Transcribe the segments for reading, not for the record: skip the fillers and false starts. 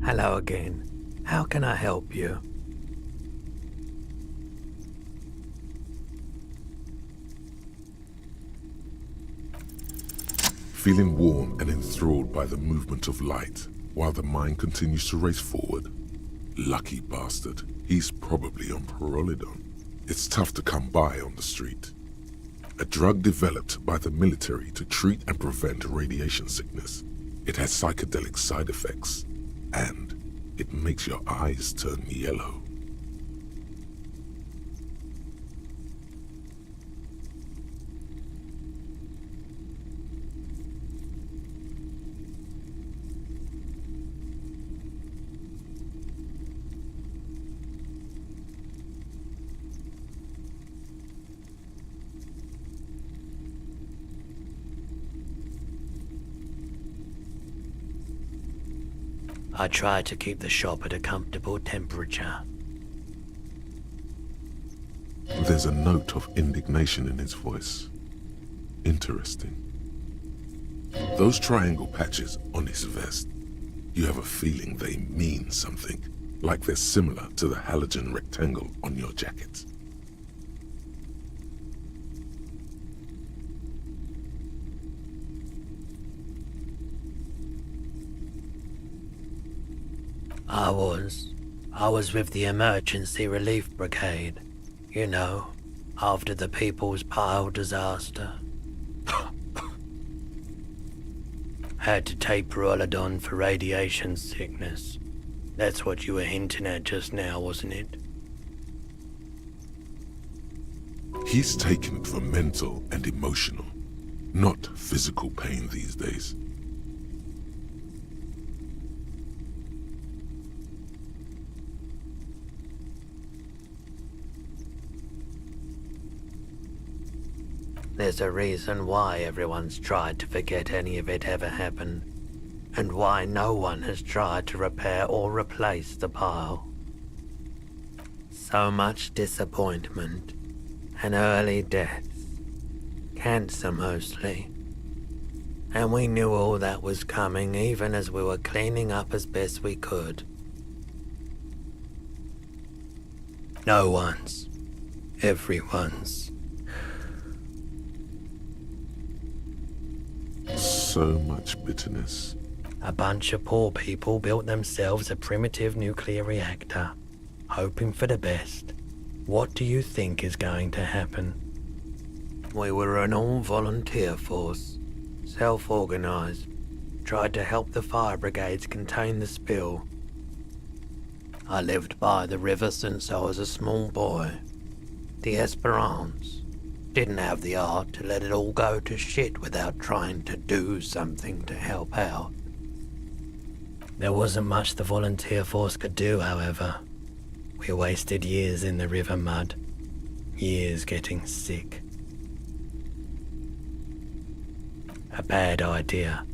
Hello again. How can I help you? Feeling warm and enthralled by the movement of light, while the mind continues to race forward. Lucky bastard, he's probably on Pyrrolidon. It's tough to come by on the street. A drug developed by the military to treat and prevent radiation sickness. It has psychedelic side effects, and it makes your eyes turn yellow. I try to keep the shop at a comfortable temperature. There's a note of indignation in his voice. Interesting. Those triangle patches on his vest, you have a feeling they mean something, like they're similar to the halogen rectangle on your jacket. I was with the emergency relief brigade. You know, after the People's Pile disaster. Had to take Pyrrolidon for radiation sickness. That's what you were hinting at just now, wasn't it? He's taken it for mental and emotional, not physical pain these days. There's a reason why everyone's tried to forget any of it ever happened, and why no one has tried to repair or replace the pile. So much disappointment, and early deaths, cancer mostly. And we knew all that was coming even as we were cleaning up as best we could. No one's, everyone's. So much bitterness. A bunch of poor people built themselves a primitive nuclear reactor, hoping for the best. What do you think is going to happen? We were an all-volunteer force, self-organized, tried to help the fire brigades contain the spill. I lived by the river since I was a small boy. The Esperance. Didn't have the art to let it all go to shit without trying to do something to help out. There wasn't much the volunteer force could do, however. We wasted years in the river mud, years getting sick. A bad idea.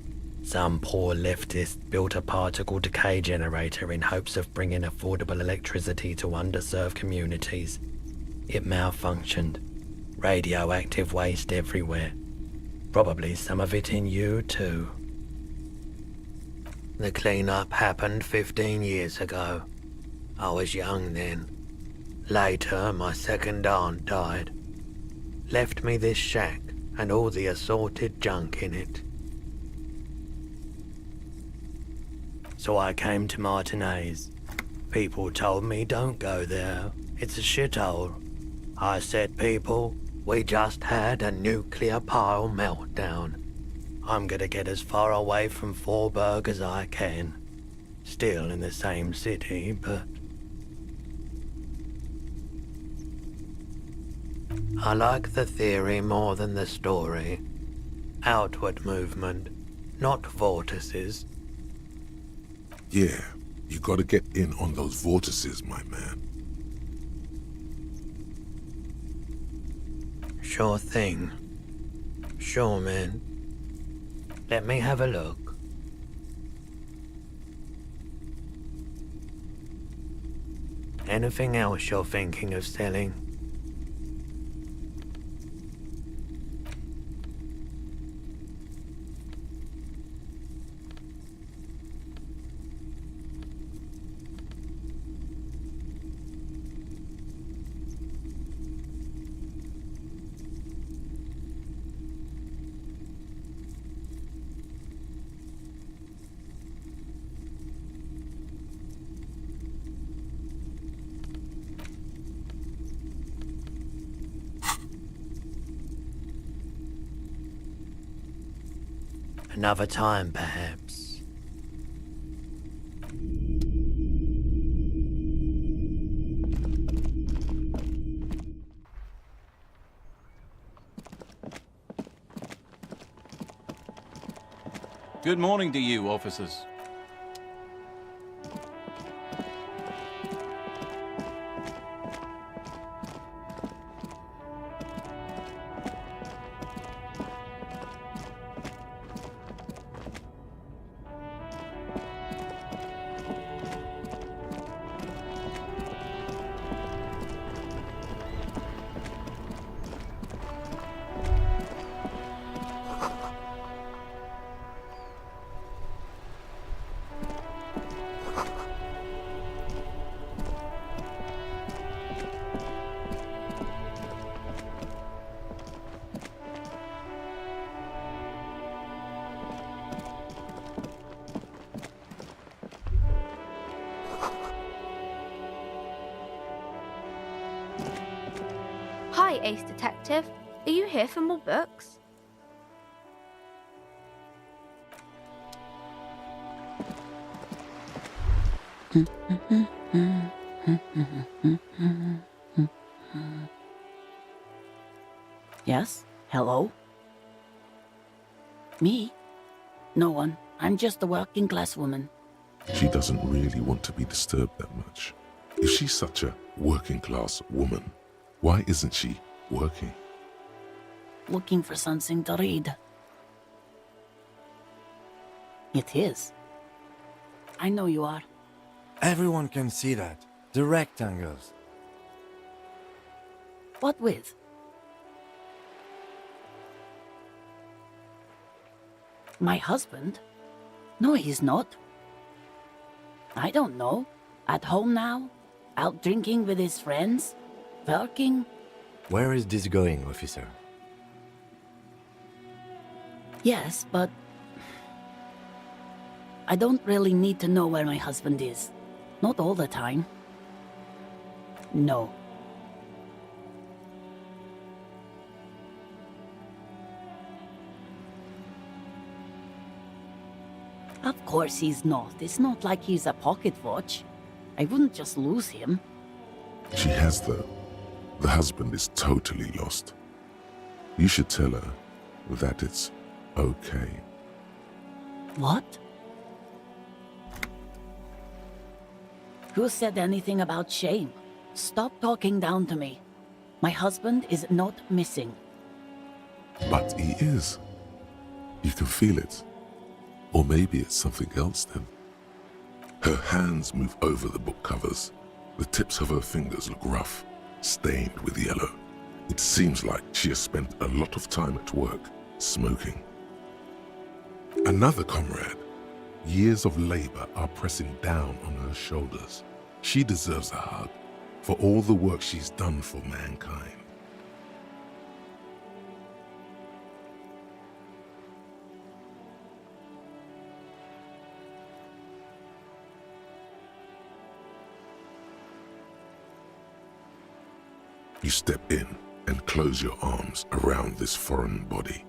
Some poor leftist built a particle decay generator in hopes of bringing affordable electricity to underserved communities. It malfunctioned. Radioactive waste everywhere. Probably some of it in you too. The cleanup happened 15 years ago. I was young then. Later, my second aunt died. Left me this shack and all the assorted junk in it. So I came to Martinez. People told me don't go there. It's a shithole. I said, people, we just had a nuclear pile meltdown. I'm gonna get as far away from Forburg as I can. Still in the same city, but... I like the theory more than the story. Outward movement, not vortices. Yeah, you gotta get in on those vortices, my man. Sure thing. Sure, man. Let me have a look. Anything else you're thinking of selling? Another time, perhaps. Good morning to you, officers. Hi, Ace Detective. Are you here for more books? Yes? Hello? Me? No one. I'm just a working class woman. She doesn't really want to be disturbed that much. If she's such a working class woman, why isn't she working? Looking for something to read. It is. I know you are. Everyone can see that. The rectangles. What with? My husband? No, he's not. I don't know. At home now? Out drinking with his friends? Working? Where is this going, officer? Yes, but... I don't really need to know where my husband is. Not all the time. No. Of course he's not. It's not like he's a pocket watch. I wouldn't just lose him. She has, though. The husband is totally lost. You should tell her that it's okay. What? Who said anything about shame? Stop talking down to me. My husband is not missing. But he is. You can feel it. Or maybe it's something else then. Her hands move over the book covers. The tips of her fingers look rough, stained with yellow. It seems like she has spent a lot of time at work, smoking. Another comrade. Years of labor are pressing down on her shoulders. She deserves a hug for all the work she's done for mankind. You step in and close your arms around this foreign body,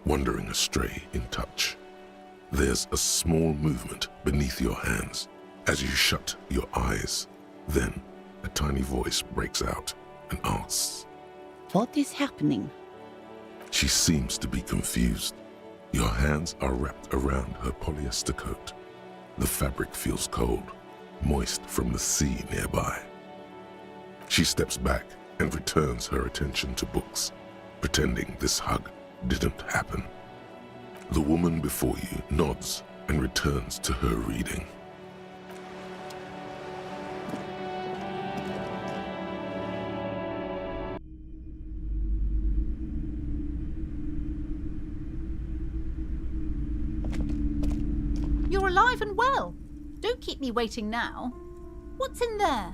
wandering astray in touch. There's a small movement beneath your hands as you shut your eyes. Then a tiny voice breaks out and asks. What is happening? She seems to be confused. Your hands are wrapped around her polyester coat. The fabric feels cold, moist from the sea nearby. She steps back and returns her attention to books, pretending this hug didn't happen. The woman before you nods and returns to her reading. You're alive and well. Don't keep me waiting now. What's in there?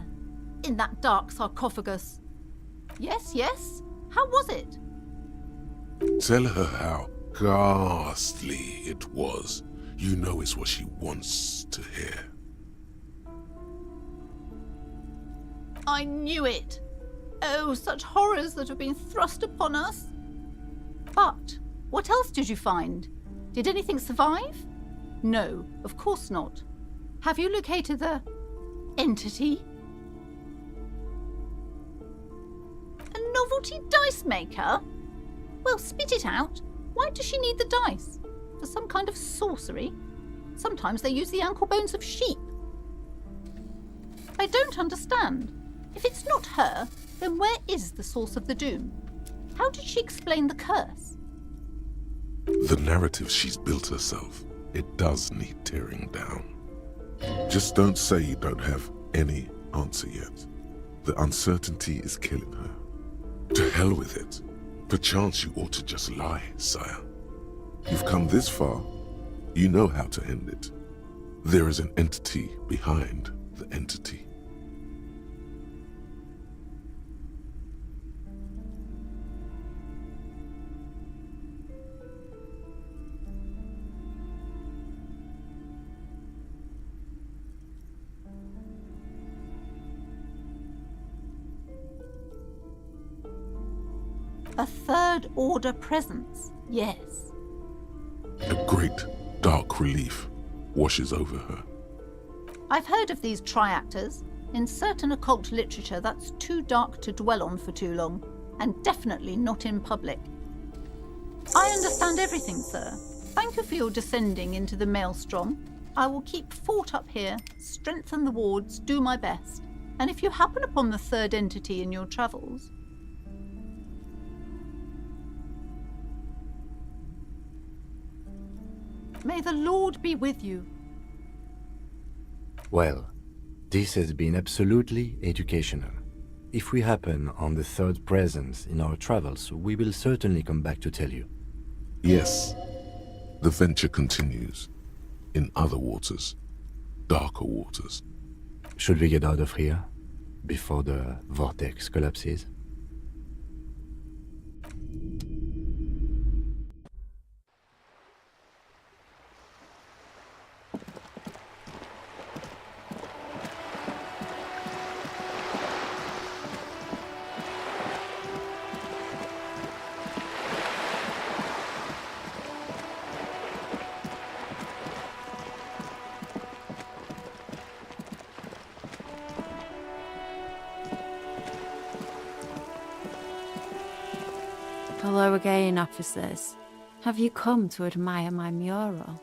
In that dark sarcophagus? Yes, yes. How was it? Tell her how ghastly it was. You know it's what she wants to hear. I knew it. Oh, such horrors that have been thrust upon us. But what else did you find? Did anything survive? No, of course not. Have you located the entity? A novelty dice maker? Well, spit it out. Why does she need the dice? For some kind of sorcery? Sometimes they use the ankle bones of sheep. I don't understand. If it's not her, then where is the source of the doom? How did she explain the curse? The narrative she's built herself, it does need tearing down. Just don't say you don't have any answer yet. The uncertainty is killing her. To hell with it. Perchance you ought to just lie, sire. You've come this far, you know how to end it. There is an entity behind the entity. A third order presence, yes. A great dark relief washes over her. I've heard of these triactors. In certain occult literature, that's too dark to dwell on for too long, and definitely not in public. I understand everything, sir. Thank you for your descending into the maelstrom. I will keep fort up here, strengthen the wards, do my best. And if you happen upon the third entity in your travels, may the Lord be with you. Well, this has been absolutely educational. If we happen on the third presence in our travels, we will certainly come back to tell you. Yes, the venture continues. In other waters, darker waters. Should we get out of here before the vortex collapses? Hello again, officers. Have you come to admire my mural?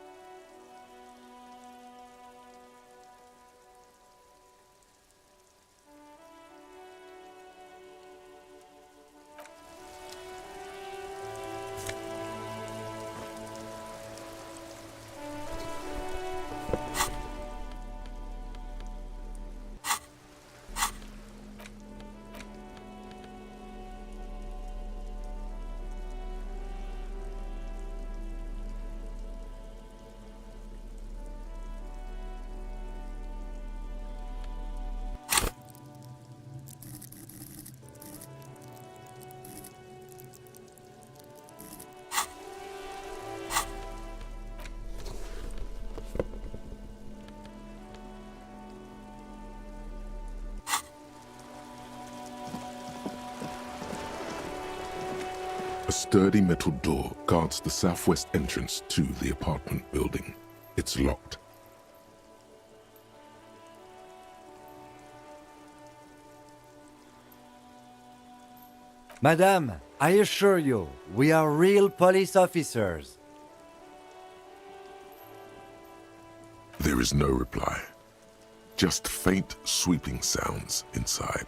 A sturdy metal door guards the southwest entrance to the apartment building. It's locked. Madame, I assure you, we are real police officers. There is no reply. Just faint, sweeping sounds inside.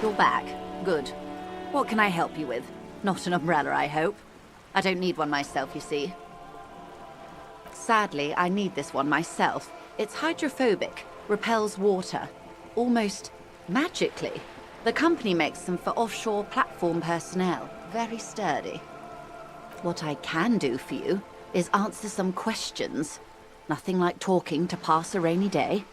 You're back. Good. What can I help you with? Not an umbrella, I hope. I don't need one myself, you see. Sadly, I need this one myself. It's hydrophobic, repels water, almost magically. The company makes them for offshore platform personnel. Very sturdy. What I can do for you is answer some questions. Nothing like talking to pass a rainy day.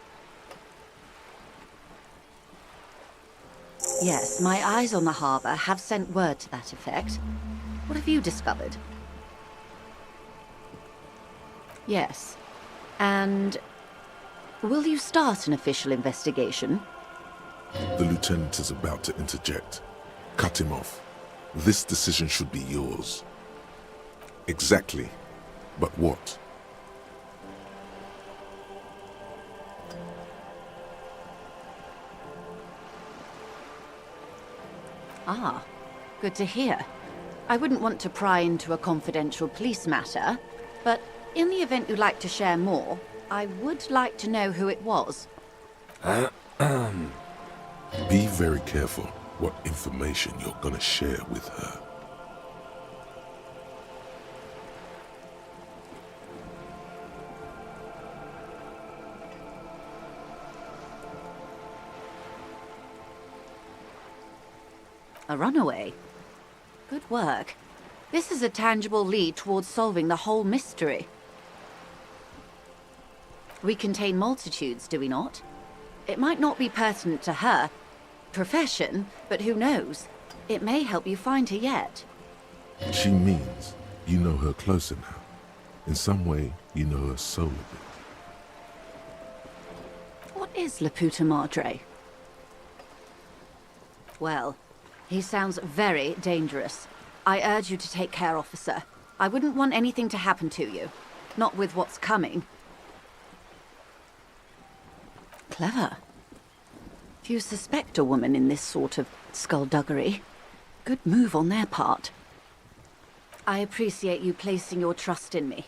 Yes, my eyes on the harbour have sent word to that effect. What have you discovered? Yes. And will you start an official investigation? The lieutenant is about to interject. Cut him off. This decision should be yours. Exactly. But what? Ah, good to hear. I wouldn't want to pry into a confidential police matter, but in the event you'd like to share more, I would like to know who it was. Be very careful what information you're gonna share with her. A runaway? Good work. This is a tangible lead towards solving the whole mystery. We contain multitudes, do we not? It might not be pertinent to her profession, but who knows? It may help you find her yet. She means you know her closer now. In some way, you know her soul a bit. What is La Puta Madre? Well, he sounds very dangerous. I urge you to take care, officer. I wouldn't want anything to happen to you. Not with what's coming. Clever. Few suspect a woman in this sort of skullduggery. Good move on their part. I appreciate you placing your trust in me.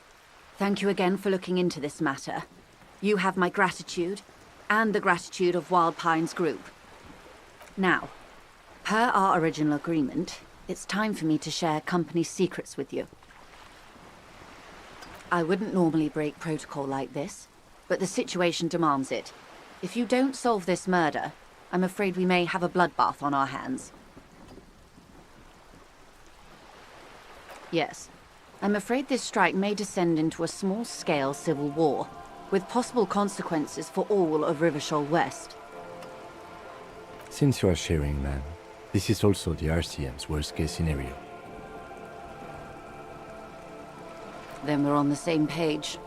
Thank you again for looking into this matter. You have my gratitude, and the gratitude of Wild Pines Group. Now, per our original agreement, it's time for me to share company secrets with you. I wouldn't normally break protocol like this, but the situation demands it. If you don't solve this murder, I'm afraid we may have a bloodbath on our hands. Yes, I'm afraid this strike may descend into a small-scale civil war, with possible consequences for all of Rivershoal West. Since you are sharing, man, this is also the RCM's worst-case scenario. Then we're on the same page,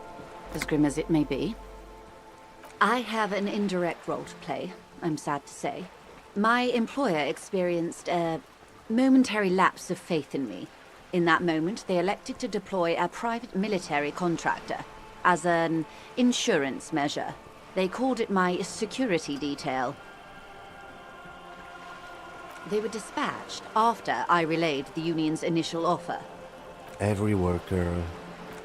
as grim as it may be. I have an indirect role to play, I'm sad to say. My employer experienced a momentary lapse of faith in me. In that moment, they elected to deploy a private military contractor as an insurance measure. They called it my security detail. They were dispatched after I relayed the union's initial offer. Every worker...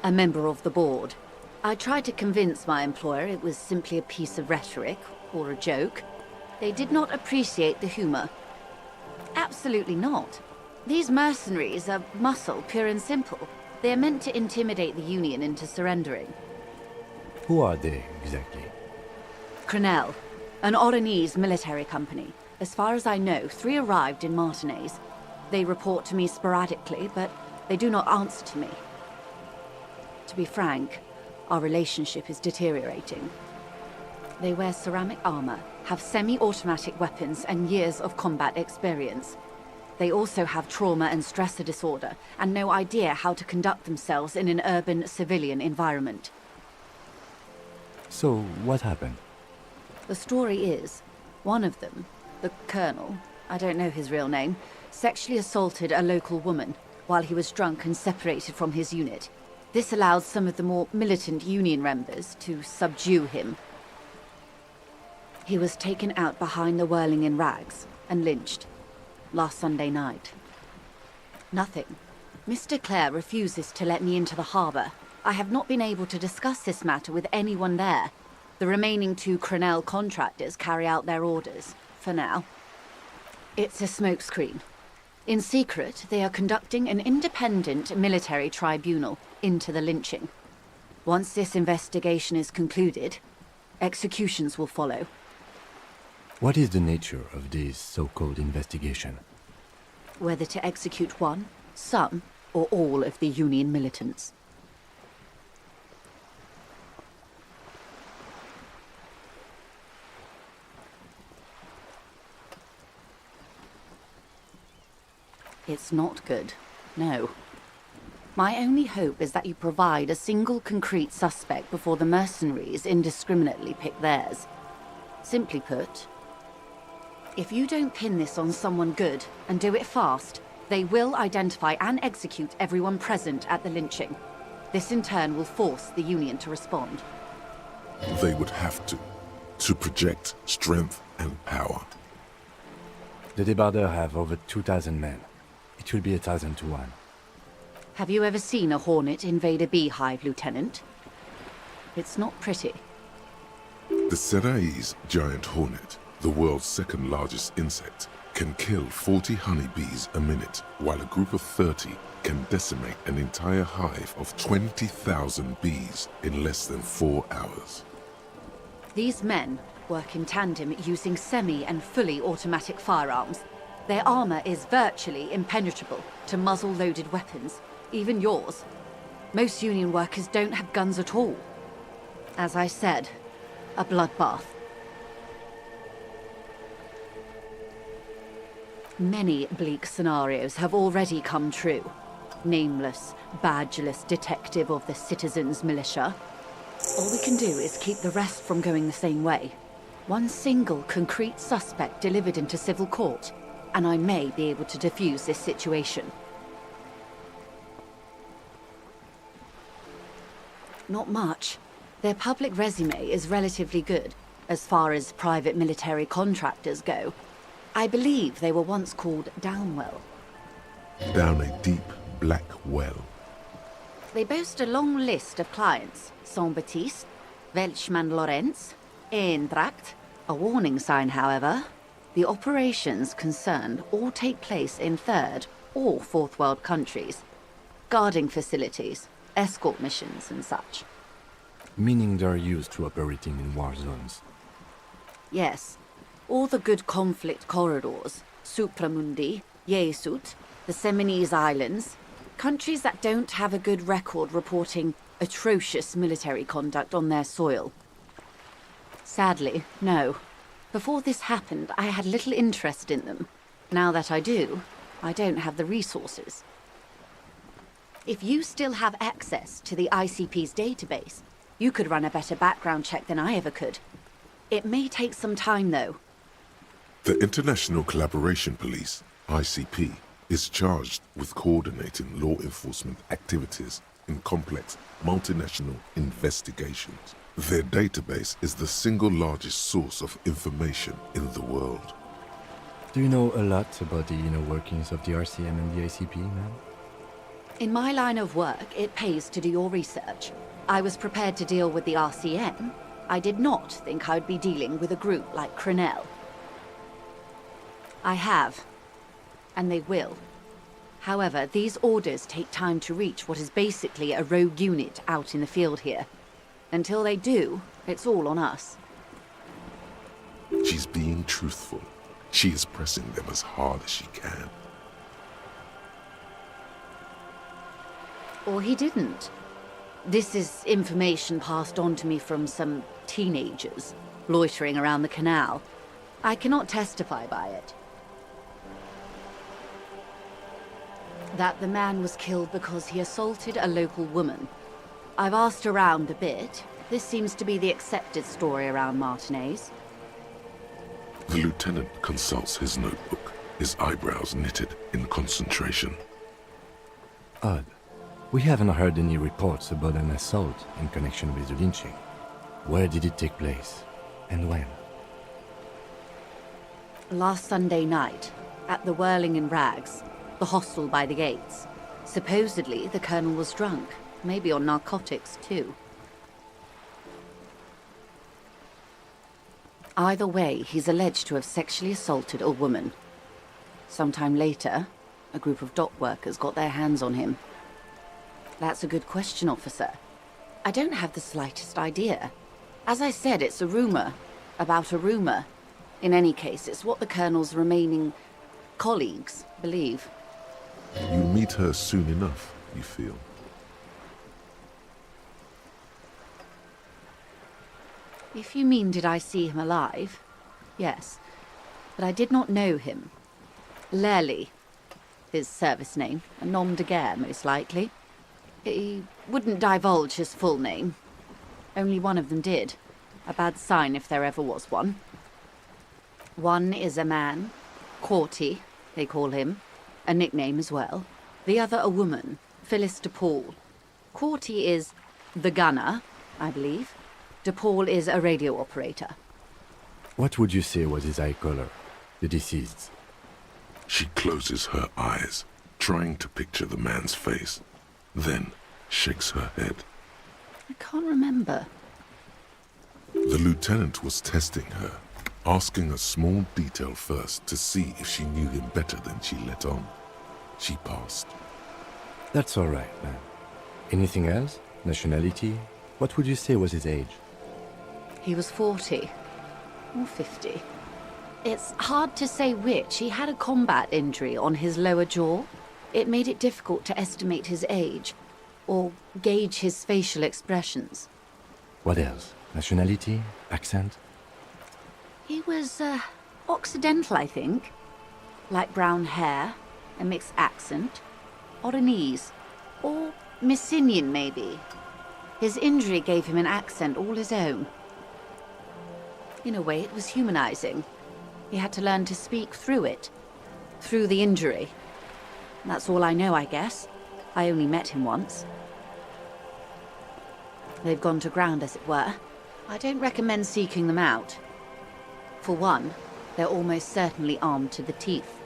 A member of the board. I tried to convince my employer it was simply a piece of rhetoric, or a joke. They did not appreciate the humor. Absolutely not. These mercenaries are muscle, pure and simple. They are meant to intimidate the Union into surrendering. Who are they, exactly? Crenell, an Oranese military company. As far as I know, 3 arrived in Martinez. They report to me sporadically, but they do not answer to me. To be frank, our relationship is deteriorating. They wear ceramic armor, have semi-automatic weapons, and years of combat experience. They also have trauma and stressor disorder, and no idea how to conduct themselves in an urban civilian environment. So, what happened? The story is, one of them, the colonel, I don't know his real name, sexually assaulted a local woman while he was drunk and separated from his unit. This allowed some of the more militant Union members to subdue him. He was taken out behind the whirling in rags and lynched last Sunday night. Nothing. Mr. Clare refuses to let me into the harbour. I have not been able to discuss this matter with anyone there. The remaining 2 Crenell contractors carry out their orders, for now. It's a smokescreen. In secret, they are conducting an independent military tribunal into the lynching. Once this investigation is concluded, executions will follow. What is the nature of this so-called investigation? Whether to execute one, some, or all of the Union militants. It's not good, no. My only hope is that you provide a single concrete suspect before the mercenaries indiscriminately pick theirs. Simply put, if you don't pin this on someone good and do it fast, they will identify and execute everyone present at the lynching. This in turn will force the Union to respond. They would have to project strength and power. The Debardeurs have over 2,000 men. It will be 1,000 to 1. Have you ever seen a hornet invade a beehive, Lieutenant? It's not pretty. The Serai's giant hornet, the world's second largest insect, can kill 40 honeybees a minute, while a group of 30 can decimate an entire hive of 20,000 bees in less than 4 hours. These men work in tandem using semi- and fully automatic firearms. Their armor is virtually impenetrable to muzzle-loaded weapons, even yours. Most Union workers don't have guns at all. As I said, a bloodbath. Many bleak scenarios have already come true. Nameless, badgeless detective of the citizens' militia. All we can do is keep the rest from going the same way. One single concrete suspect delivered into civil court, and I may be able to defuse this situation. Not much. Their public resume is relatively good, as far as private military contractors go. I believe they were once called Downwell. Down a deep, black well. They boast a long list of clients. Saint-Baptiste, Welchman-Lorenz, Eintracht. A warning sign, however. The operations concerned all take place in third or fourth world countries. Guarding facilities, escort missions and such. Meaning they're used to operating in war zones. Yes. All the good conflict corridors, Supramundi, Yesut, the Seminese Islands, countries that don't have a good record reporting atrocious military conduct on their soil. Sadly, no. Before this happened, I had little interest in them. Now that I do, I don't have the resources. If you still have access to the ICP's database, you could run a better background check than I ever could. It may take some time, though. The International Collaboration Police, ICP, is charged with coordinating law enforcement activities in complex multinational investigations. Their database is the single largest source of information in the world. Do you know a lot about the inner workings of the RCM and the ICP, ma'am? In my line of work, it pays to do your research. I was prepared to deal with the RCM. I did not think I'd be dealing with a group like Crenel. I have. And they will. However, these orders take time to reach what is basically a rogue unit out in the field here. Until they do, it's all on us. She's being truthful. She is pressing them as hard as she can. Or he didn't. This is information passed on to me from some teenagers loitering around the canal. I cannot testify by it. That the man was killed because he assaulted a local woman. I've asked around a bit. This seems to be the accepted story around Martinez. The lieutenant consults his notebook, his eyebrows knitted in concentration. Odd. We haven't heard any reports about an assault in connection with the lynching. Where did it take place? And when? Last Sunday night, at the Whirling in Rags, the hostel by the gates. Supposedly, the colonel was drunk, maybe on narcotics too. Either way, he's alleged to have sexually assaulted a woman. Sometime later, a group of dock workers got their hands on him. That's a good question, officer. I don't have the slightest idea. As I said, it's a rumor. About a rumor. In any case, it's what the Colonel's remaining colleagues believe. You meet her soon enough, you feel. If you mean did I see him alive, yes. But I did not know him. Lely, his service name, a nom de guerre, most likely. He wouldn't divulge his full name. Only one of them did. A bad sign if there ever was one. One is a man, Corty, they call him, a nickname as well. The other a woman, Phyllis DePaul. Corty is the gunner, I believe. DePaul is a radio operator. What would you say was his eye color, the deceased's? She closes her eyes, trying to picture the man's face, then shakes her head. I can't remember. The lieutenant was testing her, asking a small detail first to see if she knew him better than she let on. She passed. That's all right, man. Anything else? Nationality? What would you say was his age? He was 40. Or 50. It's hard to say which. He had a combat injury on his lower jaw. It made it difficult to estimate his age, or gauge his facial expressions. What else? Nationality? Accent? He was, Occidental, I think. Light brown hair, a mixed accent, Oranese, or Messinian, maybe. His injury gave him an accent all his own. In a way, it was humanizing. He had to learn to speak through it, through the injury. That's all I know, I guess. I only met him once. They've gone to ground, as it were. I don't recommend seeking them out. For one, they're almost certainly armed to the teeth.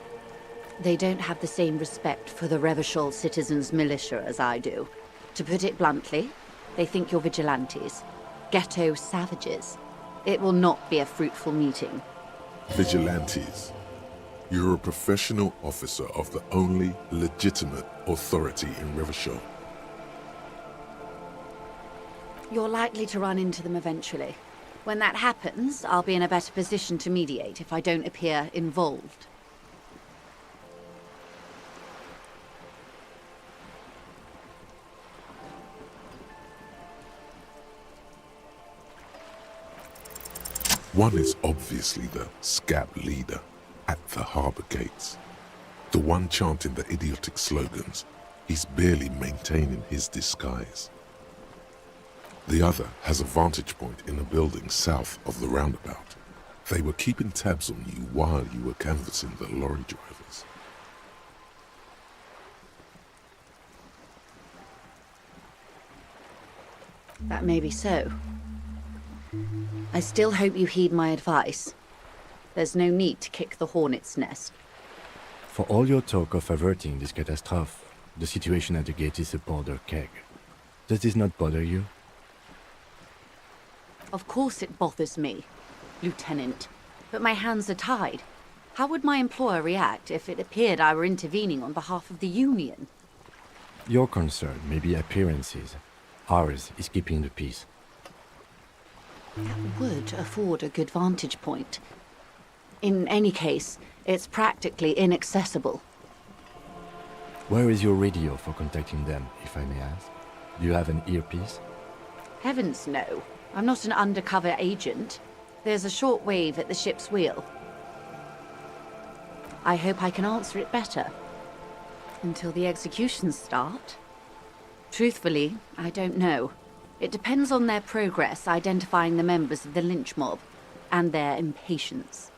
They don't have the same respect for the Revachol citizens' militia as I do. To put it bluntly, they think you're vigilantes. Ghetto savages. It will not be a fruitful meeting. Vigilantes. You're a professional officer of the only legitimate authority in Revachol. You're likely to run into them eventually. When that happens, I'll be in a better position to mediate if I don't appear involved. One is obviously the scab leader at the harbour gates. The one chanting the idiotic slogans. He's barely maintaining his disguise. The other has a vantage point in a building south of the roundabout. They were keeping tabs on you while you were canvassing the lorry drivers. That may be so. I still hope you heed my advice. There's no need to kick the hornet's nest. For all your talk of averting this catastrophe, the situation at the gate is a powder keg. Does this not bother you? Of course it bothers me, Lieutenant. But my hands are tied. How would my employer react if it appeared I were intervening on behalf of the Union? Your concern may be appearances. Ours is keeping the peace. That would afford a good vantage point. In any case, it's practically inaccessible. Where is your radio for contacting them, if I may ask? Do you have an earpiece? Heavens no. I'm not an undercover agent. There's a short wave at the ship's wheel. I hope I can answer it better. Until the executions start? Truthfully, I don't know. It depends on their progress identifying the members of the lynch mob, and their impatience.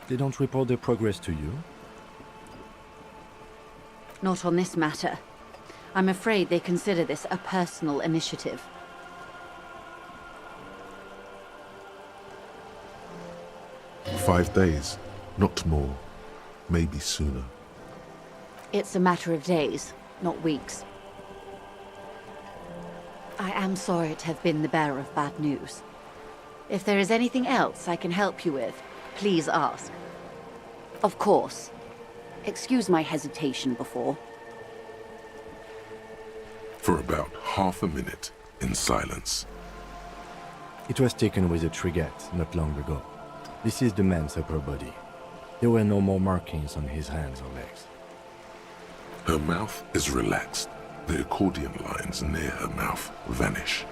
They don't report their progress to you? Not on this matter. I'm afraid they consider this a personal initiative. "5 days, not more. Maybe sooner." It's a matter of days, not weeks. I am sorry to have been the bearer of bad news. If there is anything else I can help you with, please ask. Of course. Excuse my hesitation before. For about half a minute, in silence. It was taken with a trigette not long ago. This is the man's upper body. There were no more markings on his hands or legs. Her mouth is relaxed. The accordion lines near her mouth vanish.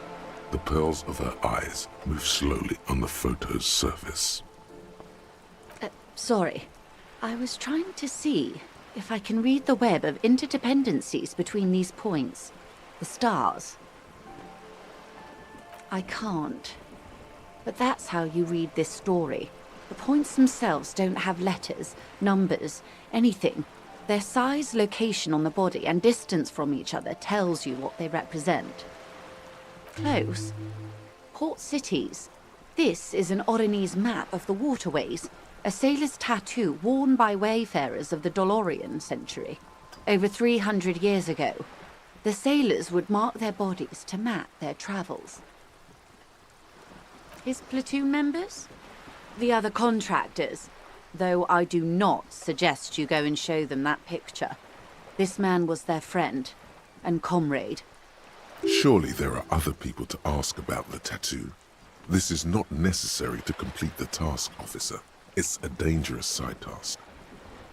The pearls of her eyes move slowly on the photo's surface. Sorry. I was trying to see if I can read the web of interdependencies between these points. The stars. I can't. But that's how you read this story. The points themselves don't have letters, numbers, anything. Their size, location on the body, and distance from each other tells you what they represent. Close. Port cities. This is an Oronese map of the waterways, a sailor's tattoo worn by wayfarers of the Dolorian century. Over 300 years ago, the sailors would mark their bodies to map their travels. His platoon members? The other contractors, though I do not suggest you go and show them that picture. This man was their friend and comrade. Surely there are other people to ask about the tattoo. This is not necessary to complete the task, officer. It's a dangerous side task.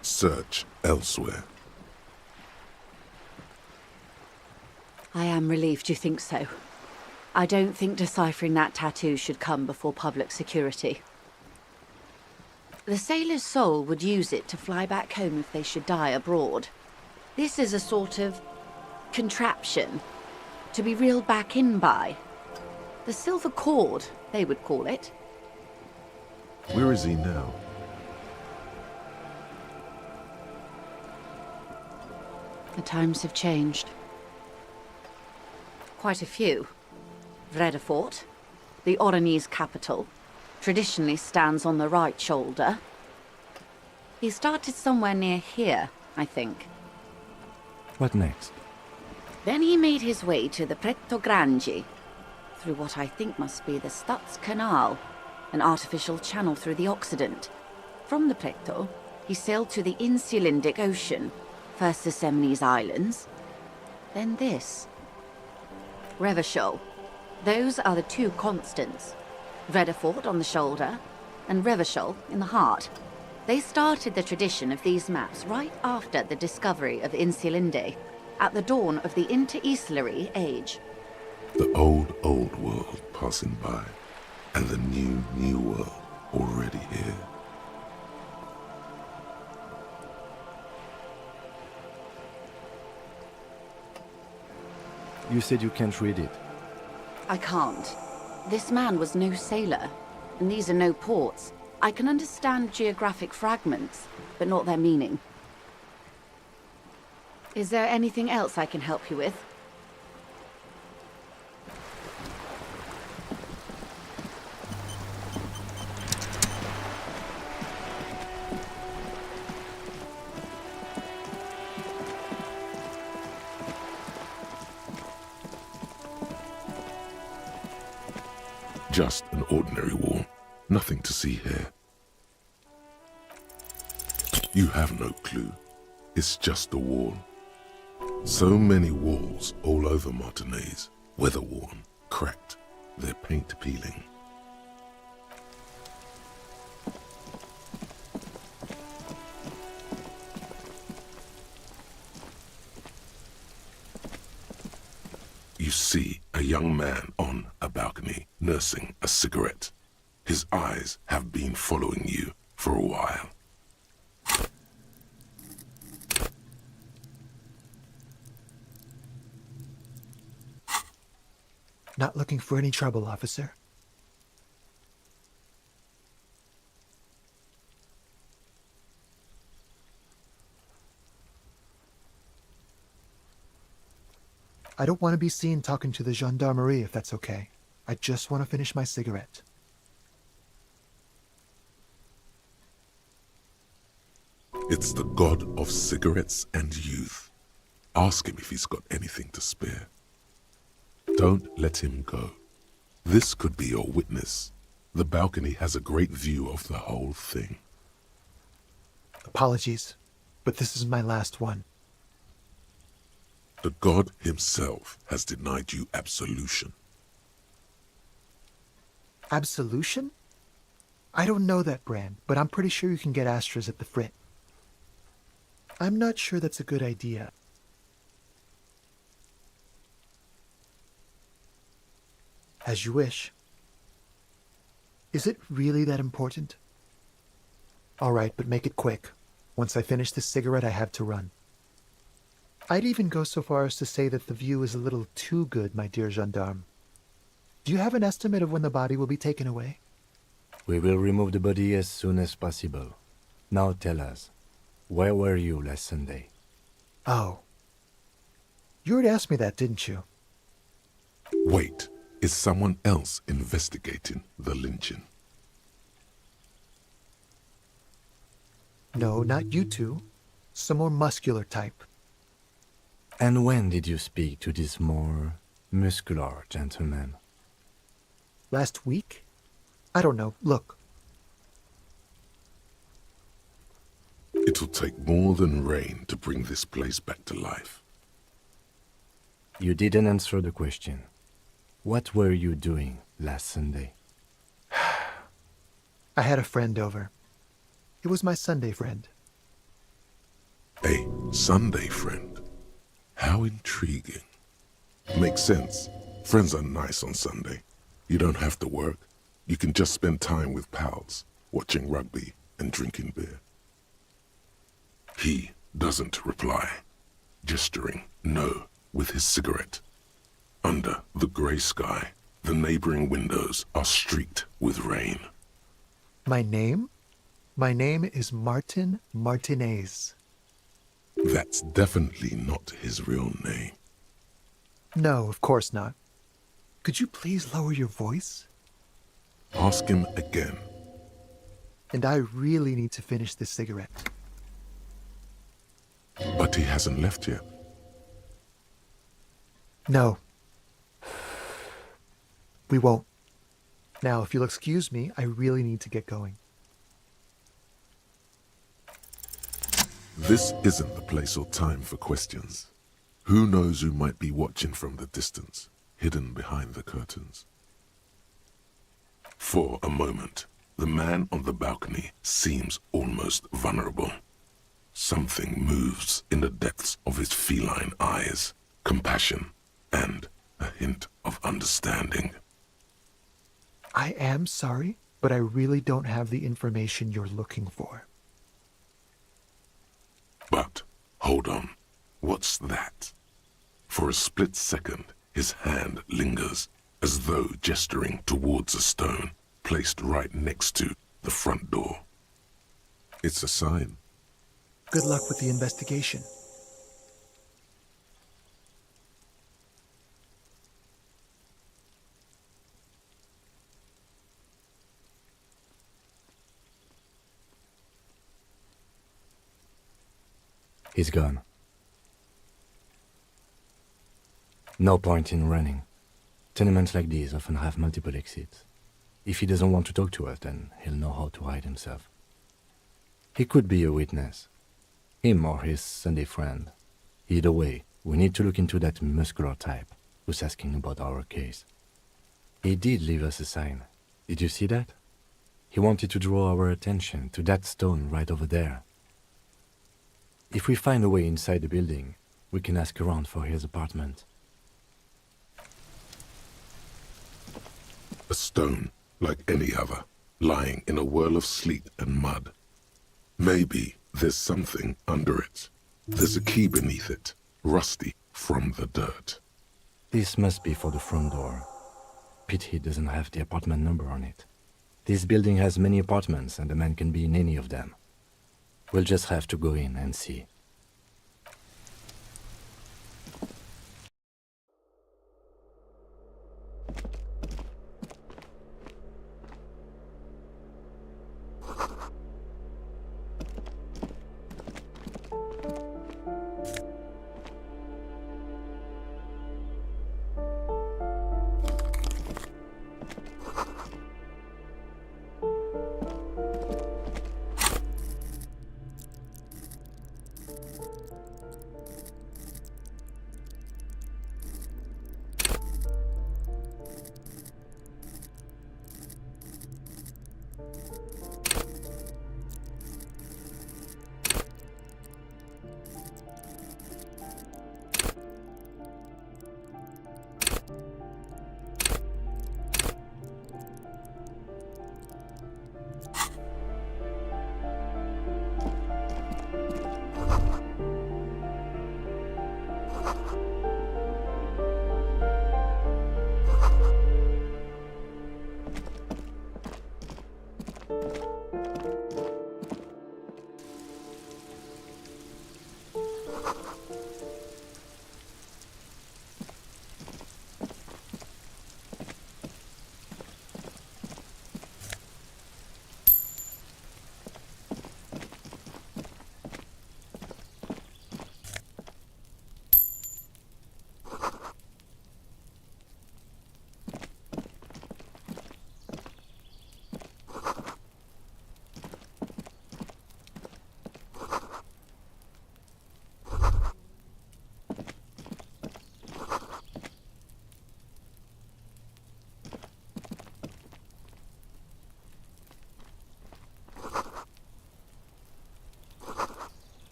Search elsewhere. I am relieved you think so. I don't think deciphering that tattoo should come before public security. The sailor's soul would use it to fly back home if they should die abroad. This is a sort of contraption to be reeled back in by. The silver cord, they would call it. Where is he now? The times have changed. Quite a few. Vredefort, the Oronese capital, traditionally stands on the right shoulder. He started somewhere near here, I think. What next? Then he made his way to the Pretto Grande, through what I think must be the Stutz Canal, an artificial channel through the Occident. From the Pretto, he sailed to the Insulindic Ocean, first the Semnes Islands, then this. Revachol. Those are the two constants. Vredefort on the shoulder, and Revachol in the heart. They started the tradition of these maps right after the discovery of Insulinde, at the dawn of the Interinsulary Age. The old world passing by, and the new world already here. You said you can't read it. I can't. This man was no sailor, and these are no ports. I can understand geographic fragments, but not their meaning. Is there anything else I can help you with? Just an ordinary wall. Nothing to see here. You have no clue. It's just a wall. So many walls all over Martinaise. Weather-worn, cracked, their paint peeling. You see a young man on a balcony nursing a cigarette. His eyes have been following you for a while. Not looking for any trouble, officer. I don't want to be seen talking to the gendarmerie if that's okay. I just want to finish my cigarette. It's the god of cigarettes and youth. Ask him if he's got anything to spare. Don't let him go. This could be your witness. The balcony has a great view of the whole thing. Apologies, but this is my last one. The god himself has denied you absolution. Absolution? I don't know that brand, but I'm pretty sure you can get Astras at the Frit. I'm not sure that's a good idea. As you wish. Is it really that important? All right, but make it quick. Once I finish this cigarette, I have to run. I'd even go so far as to say that the view is a little too good, my dear gendarme. Do you have an estimate of when the body will be taken away? We will remove the body as soon as possible. Now tell us, where were you last Sunday? Oh. You already asked me that, didn't you? Wait, is someone else investigating the lynching? No, not you two. Some more muscular type. And when did you speak to this more muscular gentleman? Last week? I don't know. Look. It'll take more than rain to bring this place back to life. You didn't answer the question. What were you doing last Sunday? I had a friend over. It was my Sunday friend. A Sunday friend? How intriguing. Makes sense. Friends are nice on Sunday. You don't have to work. You can just spend time with pals, watching rugby and drinking beer. He doesn't reply, gesturing no with his cigarette. Under the grey sky, the neighboring windows are streaked with rain. My name? My name is Martin Martinez. That's definitely not his real name. No, of course not. Could you please lower your voice? Ask him again. And I really need to finish this cigarette. But he hasn't left yet. No. We won't. Now, if you'll excuse me, I really need to get going. This isn't the place or time for questions. Who knows who might be watching from the distance, hidden behind the curtains? For a moment, the man on the balcony seems almost vulnerable. Something moves in the depths of his feline eyes, compassion and a hint of understanding. I am sorry, but I really don't have the information you're looking for. But, hold on, what's that? For a split second, his hand lingers, as though gesturing towards a stone placed right next to the front door. It's a sign. Good luck with the investigation. He's gone. No point in running. Tenements like these often have multiple exits. If he doesn't want to talk to us, then he'll know how to hide himself. He could be a witness. Him or his Sunday friend. Either way, we need to look into that muscular type who's asking about our case. He did leave us a sign. Did you see that? He wanted to draw our attention to that stone right over there. If we find a way inside the building, we can ask around for his apartment. A stone, like any other, lying in a whirl of sleet and mud. Maybe there's something under it. There's a key beneath it, rusty from the dirt. This must be for the front door. Pity doesn't have the apartment number on it. This building has many apartments and the man can be in any of them. We'll just have to go in and see.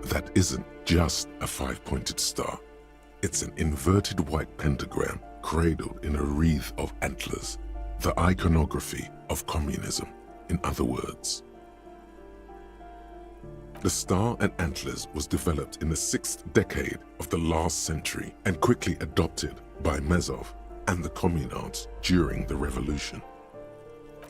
That isn't just a five-pointed star. It's an inverted white pentagram cradled in a wreath of antlers, the iconography of communism, in other words. The star and antlers was developed in the 6th decade of the last century and quickly adopted by Mezov and the communards during the revolution.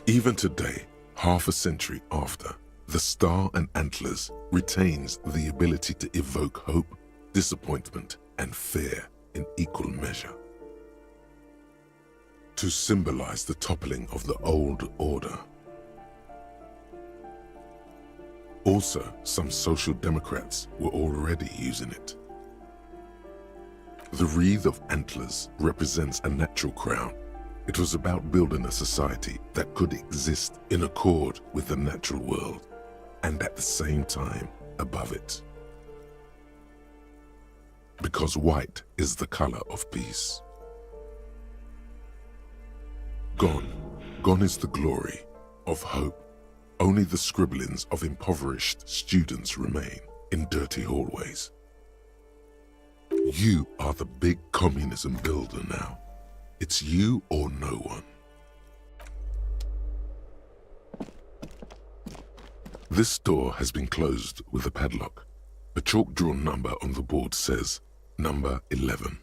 Even today, half a century after, the star and antlers retains the ability to evoke hope, disappointment, and fear in equal measure. To symbolize the toppling of the old order. Also, some social democrats were already using it. The wreath of antlers represents a natural crown. It was about building a society that could exist in accord with the natural world, and at the same time above it. Because white is the color of peace. Gone is the glory of hope. Only the scribblings of impoverished students remain in dirty hallways. You are the big communism builder now. It's you or no one. This door has been closed with a padlock. A chalk-drawn number on the board says, number 11.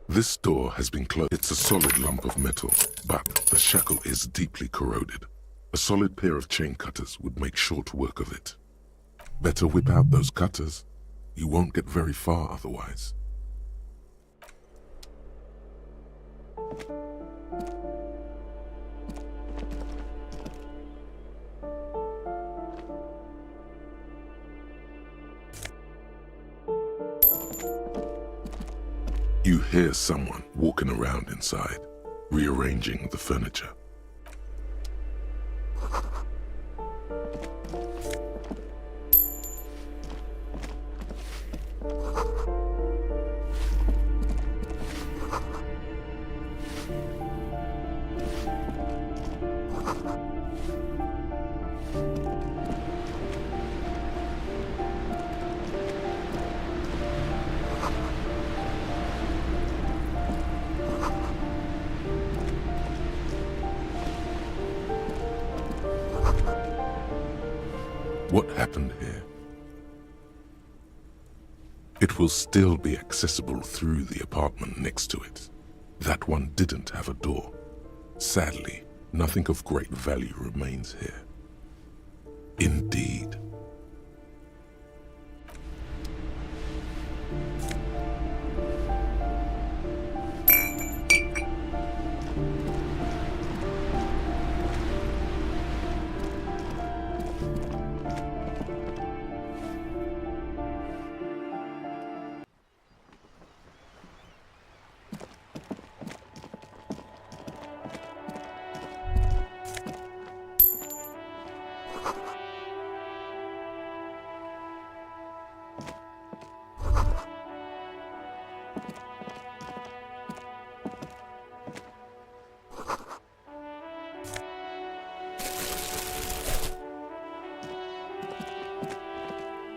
This door has been closed. It's a solid lump of metal, but the shackle is deeply corroded. A solid pair of chain cutters would make short work of it. Better whip out those cutters. You won't get very far otherwise. You hear someone walking around inside, rearranging the furniture. What happened here? It will still be accessible through the apartment next to it. That one didn't have a door. Sadly, nothing of great value remains here. Indeed.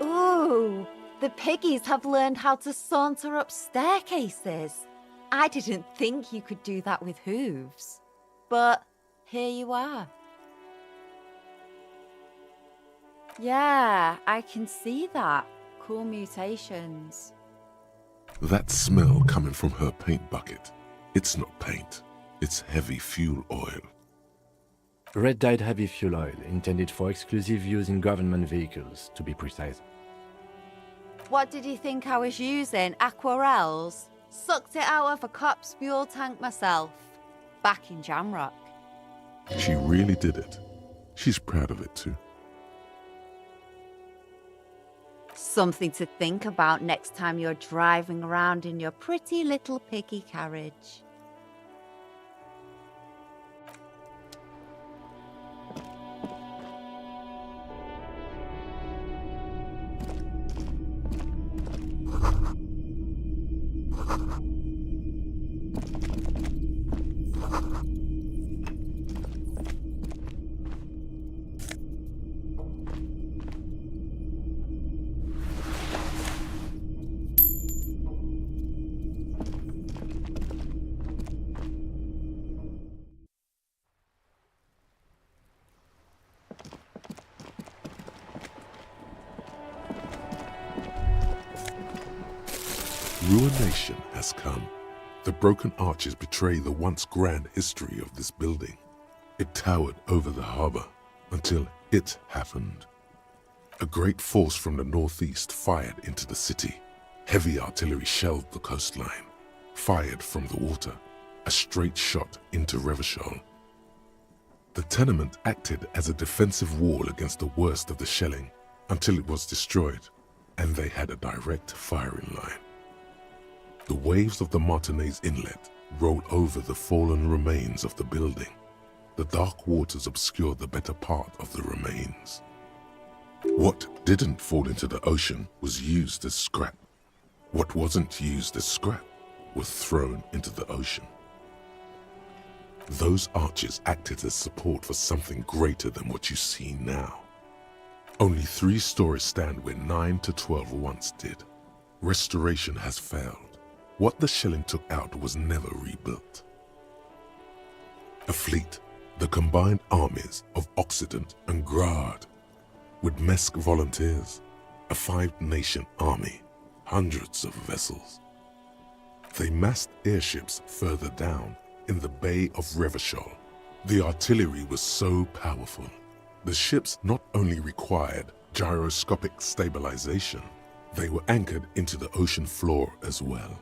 Ooh, the piggies have learned how to saunter up staircases. I didn't think you could do that with hooves. But here you are. Yeah, I can see that. Cool mutations. That smell coming from her paint bucket. It's not paint. It's heavy fuel oil. Red-dyed heavy fuel oil, intended for exclusive use in government vehicles, to be precise. What did you think I was using? Aquarels? Sucked it out of a cop's fuel tank myself. Back in Jamrock. She really did it. She's proud of it too. Something to think about next time you're driving around in your pretty little piggy carriage. Ruination has come. The broken arches betray the once grand history of this building. It towered over the harbor until it happened. A great force from the northeast fired into the city. Heavy artillery shelled the coastline, fired from the water, a straight shot into Revachol. The tenement acted as a defensive wall against the worst of the shelling until it was destroyed, and they had a direct firing line. The waves of the Martinez Inlet rolled over the fallen remains of the building. The dark waters obscured the better part of the remains. What didn't fall into the ocean was used as scrap. What wasn't used as scrap was thrown into the ocean. Those arches acted as support for something greater than what you see now. Only 3 stories stand where 9 to 12 once did. Restoration has failed. What the shelling took out was never rebuilt. A fleet, the combined armies of Occident and Grad, with Mesk volunteers, a 5-nation army, hundreds of vessels. They massed airships further down in the Bay of Revachol. The artillery was so powerful. The ships not only required gyroscopic stabilization, they were anchored into the ocean floor as well.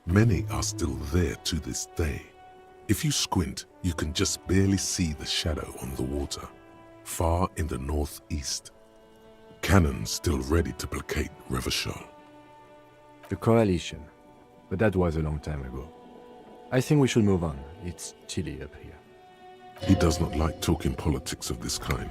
Many are still there to this day. If you squint, you can just barely see the shadow on the water, far in the northeast. Cannon still ready to placate Revachol. The Coalition. But that was a long time ago. I think we should move on. It's chilly up here. He does not like talking politics of this kind.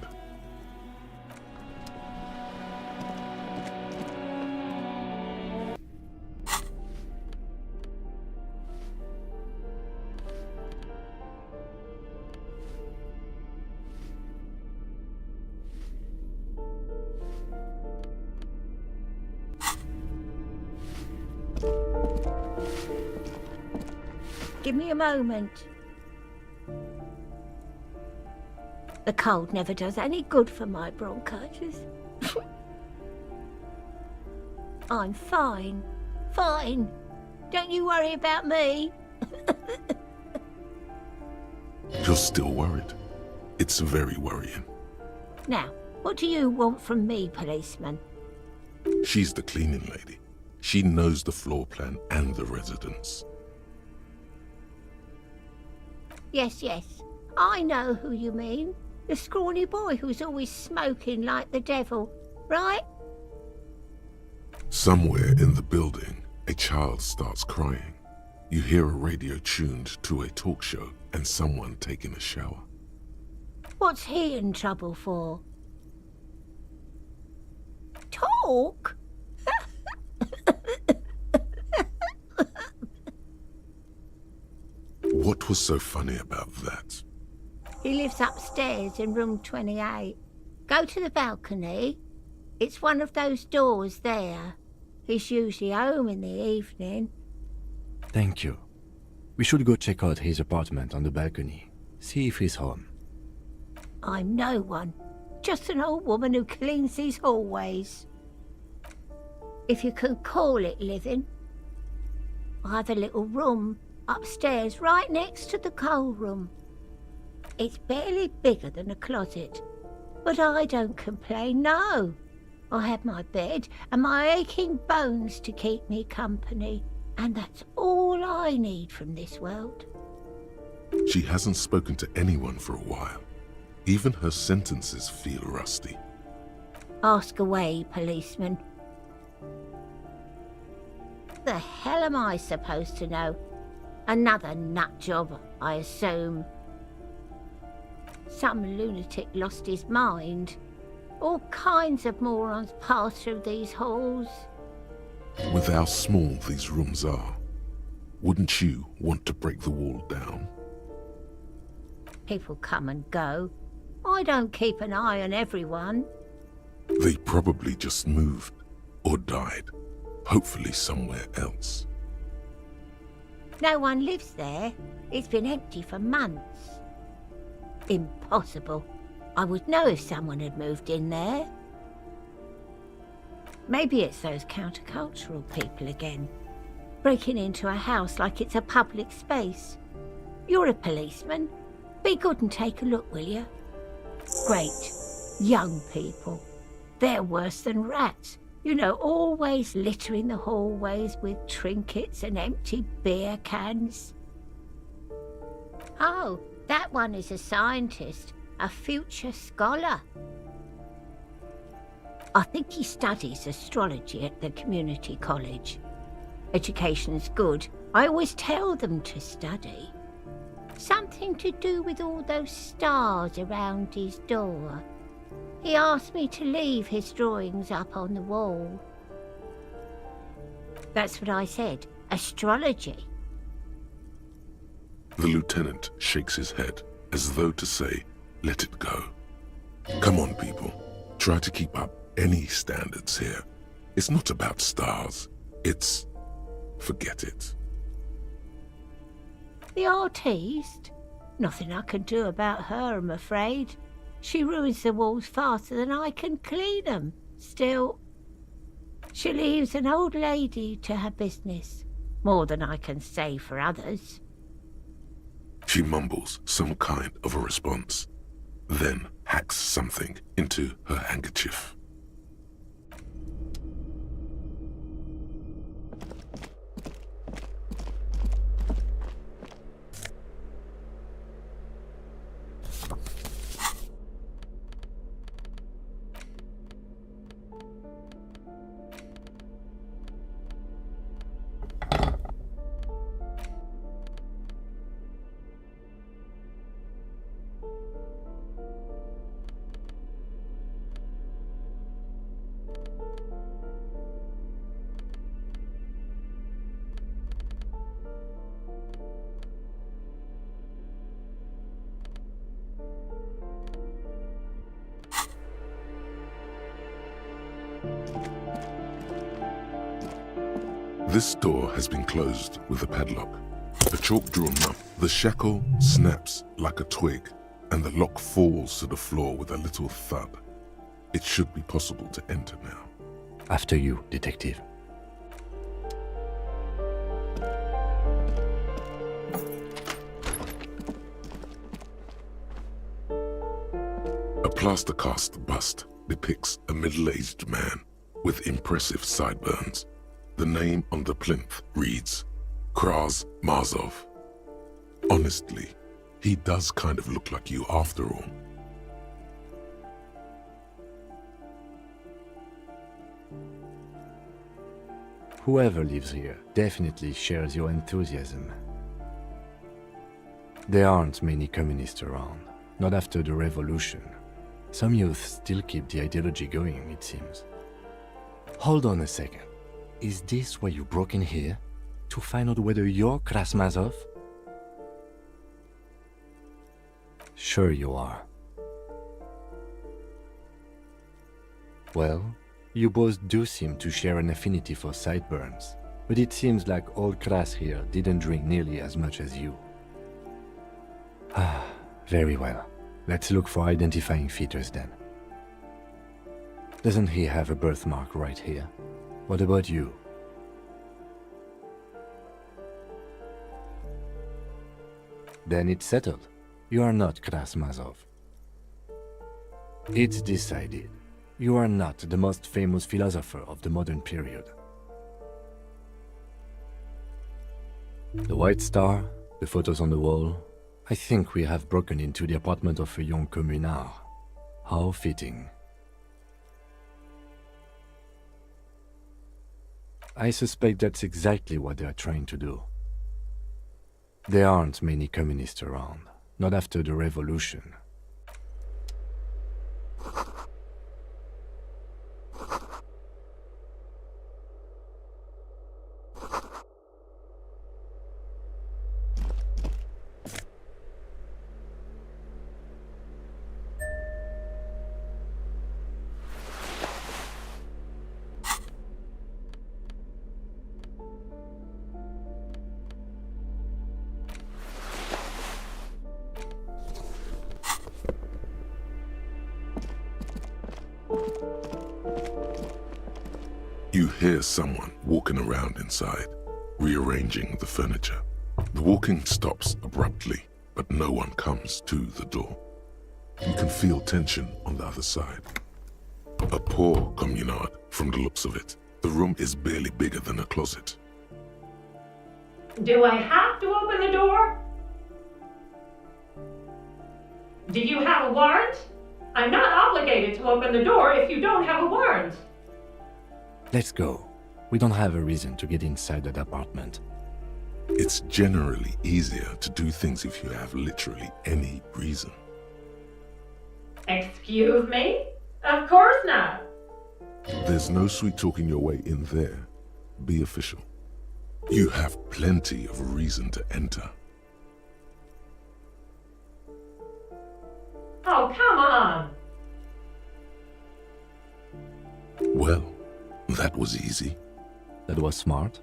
Give me a moment. The cold never does any good for my bronchitis. I'm fine. Fine. Don't you worry about me. You're still worried. It's very worrying. Now, what do you want from me, policeman? She's the cleaning lady. She knows the floor plan and the residence. Yes, I know who you mean. The scrawny boy who's always smoking like the devil, right? Somewhere in the building, a child starts crying. You hear a radio tuned to a talk show and someone taking a shower. What's he in trouble for? Talk? What was so funny about that? He lives upstairs in room 28. Go to the balcony. It's one of those doors there. He's usually home in the evening. Thank you. We should go check out his apartment on the balcony. See if he's home. I'm no one. Just an old woman who cleans these hallways. If you can call it living. I have a little room upstairs right next to the coal room. It's barely bigger than a closet. But I don't complain, no. I have my bed and my aching bones to keep me company. And that's all I need from this world. She hasn't spoken to anyone for a while. Even her sentences feel rusty. Ask away, policeman. The hell am I supposed to know? Another nut job, I assume. Some lunatic lost his mind. All kinds of morons pass through these halls. With how small these rooms are, wouldn't you want to break the wall down? People come and go. I don't keep an eye on everyone. They probably just moved or died, hopefully somewhere else. No one lives there. It's been empty for months. Impossible. I would know if someone had moved in there. Maybe it's those countercultural people again, breaking into a house like it's a public space. You're a policeman. Be good and take a look, will you? Great. Young people. They're worse than rats. You know, always littering the hallways with trinkets and empty beer cans. Oh, that one is a scientist, a future scholar. I think he studies astrology at the community college. Education's good. I always tell them to study. Something to do with all those stars around his door. He asked me to leave his drawings up on the wall. That's what I said. Astrology. The lieutenant shakes his head, as though to say, let it go. Come on, people. Try to keep up any standards here. It's not about stars. It's... forget it. The artiste? Nothing I can do about her, I'm afraid. She ruins the walls faster than I can clean them. Still, she leaves an old lady to her business. More than I can say for others. She mumbles some kind of a response, then hacks something into her handkerchief. This door has been closed with a padlock. The chalk drawn up, the shackle snaps like a twig, and the lock falls to the floor with a little thud. It should be possible to enter now. After you, detective. A plaster cast bust depicts a middle-aged man with impressive sideburns. The name on the plinth reads, Kraz Marzov. Honestly, he does kind of look like you after all. Whoever lives here definitely shares your enthusiasm. There aren't many communists around, not after the revolution. Some youth still keep the ideology going, it seems. Hold on a second. Is this why you broke in here? To find out whether you're Krasmazov? Sure you are. Well, you both do seem to share an affinity for sideburns, but it seems like old Kras here didn't drink nearly as much as you. Ah, very well. Let's look for identifying features then. Doesn't he have a birthmark right here? What about you? Then it's settled. You are not Krasmazov. It's decided. You are not the most famous philosopher of the modern period. The White Star, the photos on the wall. I think we have broken into the apartment of a young communard. How fitting. I suspect that's exactly what they are trying to do. There aren't many communists around, not after the revolution. You hear someone walking around inside, rearranging the furniture. The walking stops abruptly, but no one comes to the door. You can feel tension on the other side. A poor communard, from the looks of it. The room is barely bigger than a closet. Do I have to open the door? Do you have a warrant? I'm not obligated to open the door if you don't have a warrant. Let's go. We don't have a reason to get inside that apartment. It's generally easier to do things if you have literally any reason. Excuse me? Of course not. There's no sweet talking your way in there. Be official. You have plenty of reason to enter. Oh, come on. Well, that was easy. That was smart.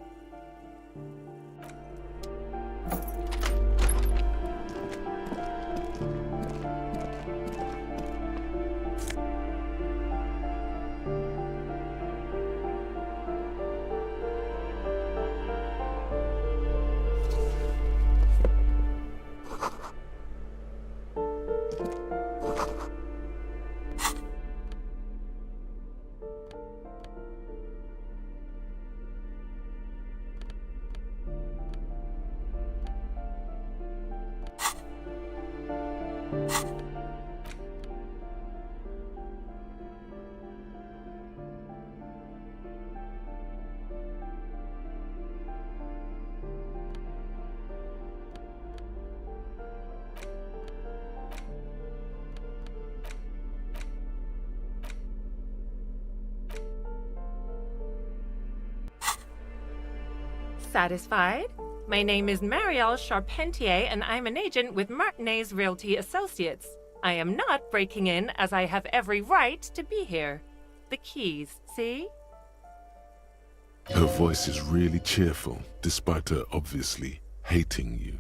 Satisfied? My name is Marielle Charpentier, and I'm an agent with Martinez Realty Associates. I am not breaking in, as I have every right to be here. The keys, see? Her voice is really cheerful, despite her obviously hating you.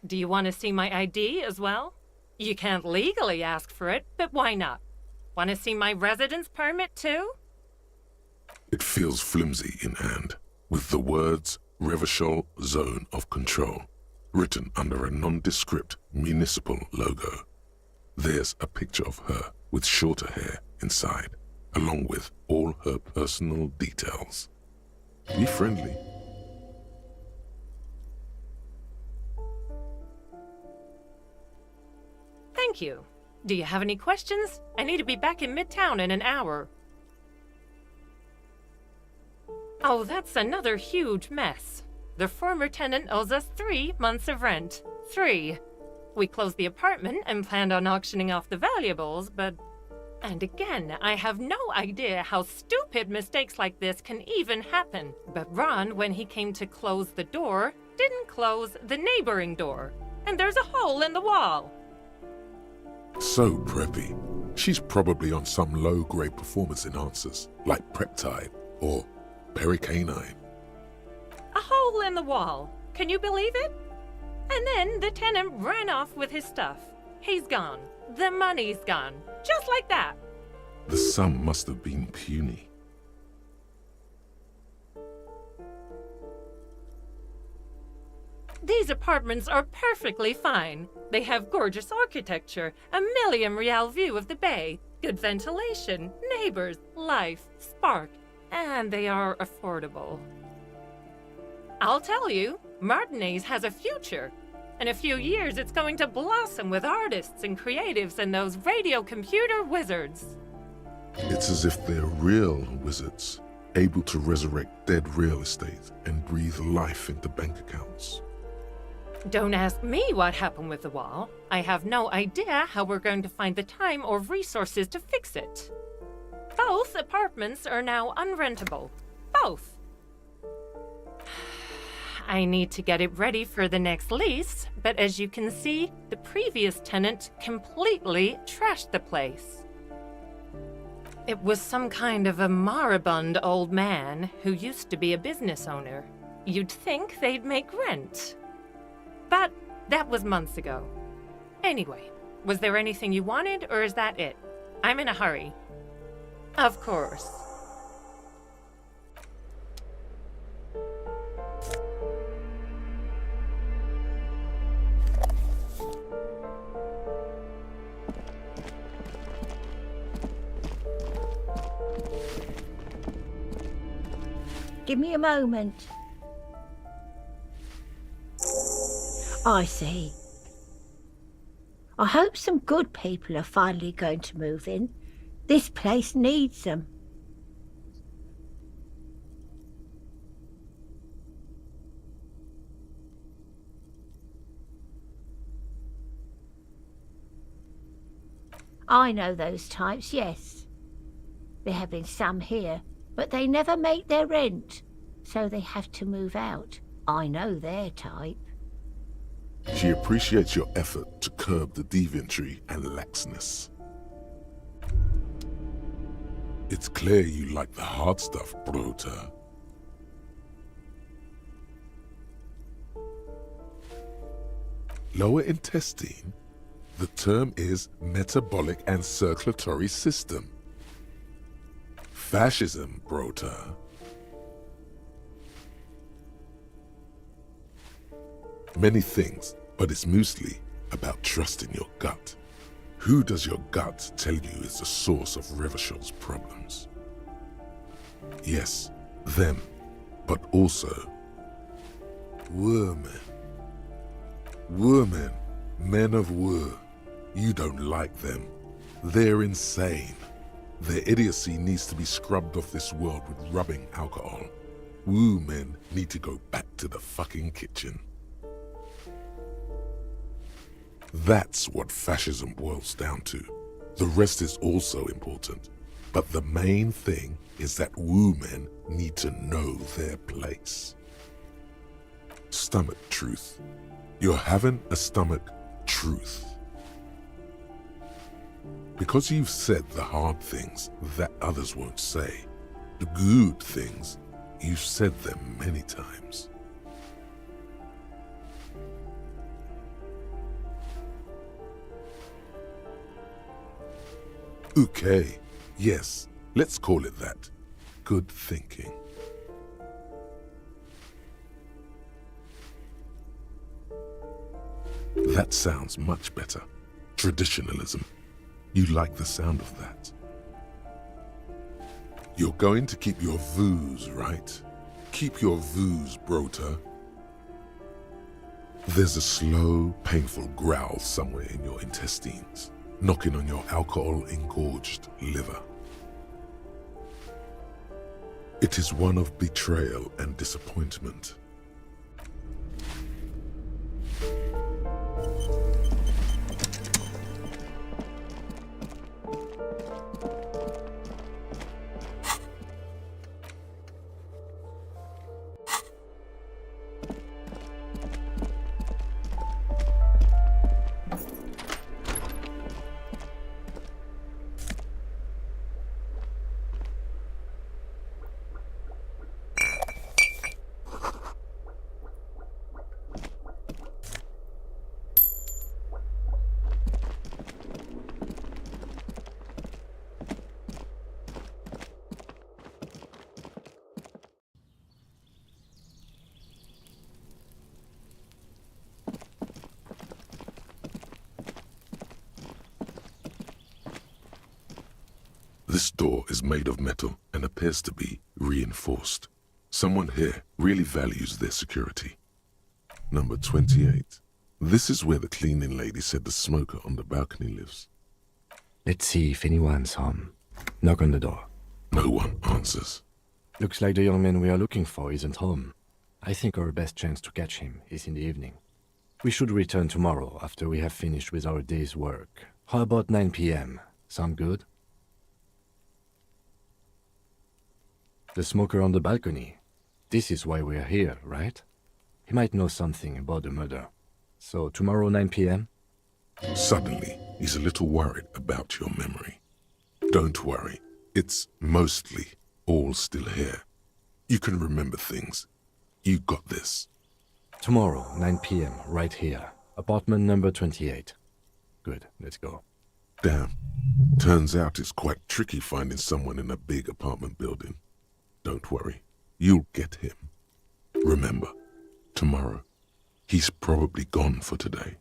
Do you want to see my ID as well? You can't legally ask for it, but why not? Want to see my residence permit too? It feels flimsy in hand, with the words Revachol Zone of Control written under a nondescript municipal logo. There's a picture of her with shorter hair inside, along with all her personal details. Be friendly. Thank you. Do you have any questions? I need to be back in Midtown in an hour. Oh, that's another huge mess. The former tenant owes us 3 months of rent. 3. We closed the apartment and planned on auctioning off the valuables, but... And again, I have no idea how stupid mistakes like this can even happen. But Ron, when he came to close the door, didn't close the neighboring door. And there's a hole in the wall. So preppy. She's probably on some low-grade performance enhancers, like Preptide or Pericanine. A hole in the wall. Can you believe it? And then the tenant ran off with his stuff. He's gone. The money's gone. Just like that. The sum must have been puny. These apartments are perfectly fine. They have gorgeous architecture, a million-real view of the bay, good ventilation, neighbors, life, spark, and they are affordable. I'll tell you, Martinez has a future. In a few years, it's going to blossom with artists and creatives and those radio computer wizards. It's as if they're real wizards, able to resurrect dead real estate and breathe life into bank accounts. Don't ask me what happened with the wall. I have no idea how we're going to find the time or resources to fix it. Both apartments are now unrentable. Both. I need to get it ready for the next lease, but as you can see, the previous tenant completely trashed the place. It was some kind of a moribund old man who used to be a business owner. You'd think they'd make rent. But that was months ago. Anyway, was there anything you wanted, or is that it? I'm in a hurry. Of course. Give me a moment. I see. I hope some good people are finally going to move in. This place needs them. I know those types, yes. There have been some here, but they never make their rent, so they have to move out. I know their type. She appreciates your effort to curb the deviantry and laxness. It's clear you like the hard stuff, Brota. Lower intestine? The term is metabolic and circulatory system. Fascism, Brota. Many things, but it's mostly about trusting your gut. Who does your gut tell you is the source of Revishal's problems? Yes, them, but also women. Women, men of war. You don't like them. They're insane. Their idiocy needs to be scrubbed off this world with rubbing alcohol. Woo men need to go back to the fucking kitchen. That's what fascism boils down to. The rest is also important. But the main thing is that woo men need to know their place. Stomach truth. You're having a stomach truth. Because you've said the hard things that others won't say, the good things, you've said them many times. Okay, yes, let's call it that. Good thinking. That sounds much better. Traditionalism. You like the sound of that. You're going to keep your vooz, right? Keep your vooz, Brota. There's a slow, painful growl somewhere in your intestines, knocking on your alcohol-engorged liver. It is one of betrayal and disappointment. This door is made of metal and appears to be reinforced. Someone here really values their security. Number 28. This is where the cleaning lady said the smoker on the balcony lives. Let's see if anyone's home. Knock on the door. No one answers. Looks like the young man we are looking for isn't home. I think our best chance to catch him is in the evening. We should return tomorrow after we have finished with our day's work. How about 9 p.m.? Sound good? The smoker on the balcony. This is why we're here, right? He might know something about the murder. So tomorrow 9 p.m.? Suddenly, he's a little worried about your memory. Don't worry. It's mostly all still here. You can remember things. You got this. Tomorrow, 9 p.m., right here. Apartment number 28. Good, let's go. Damn. Turns out it's quite tricky finding someone in a big apartment building. Don't worry. You'll get him. Remember, tomorrow, he's probably gone for today.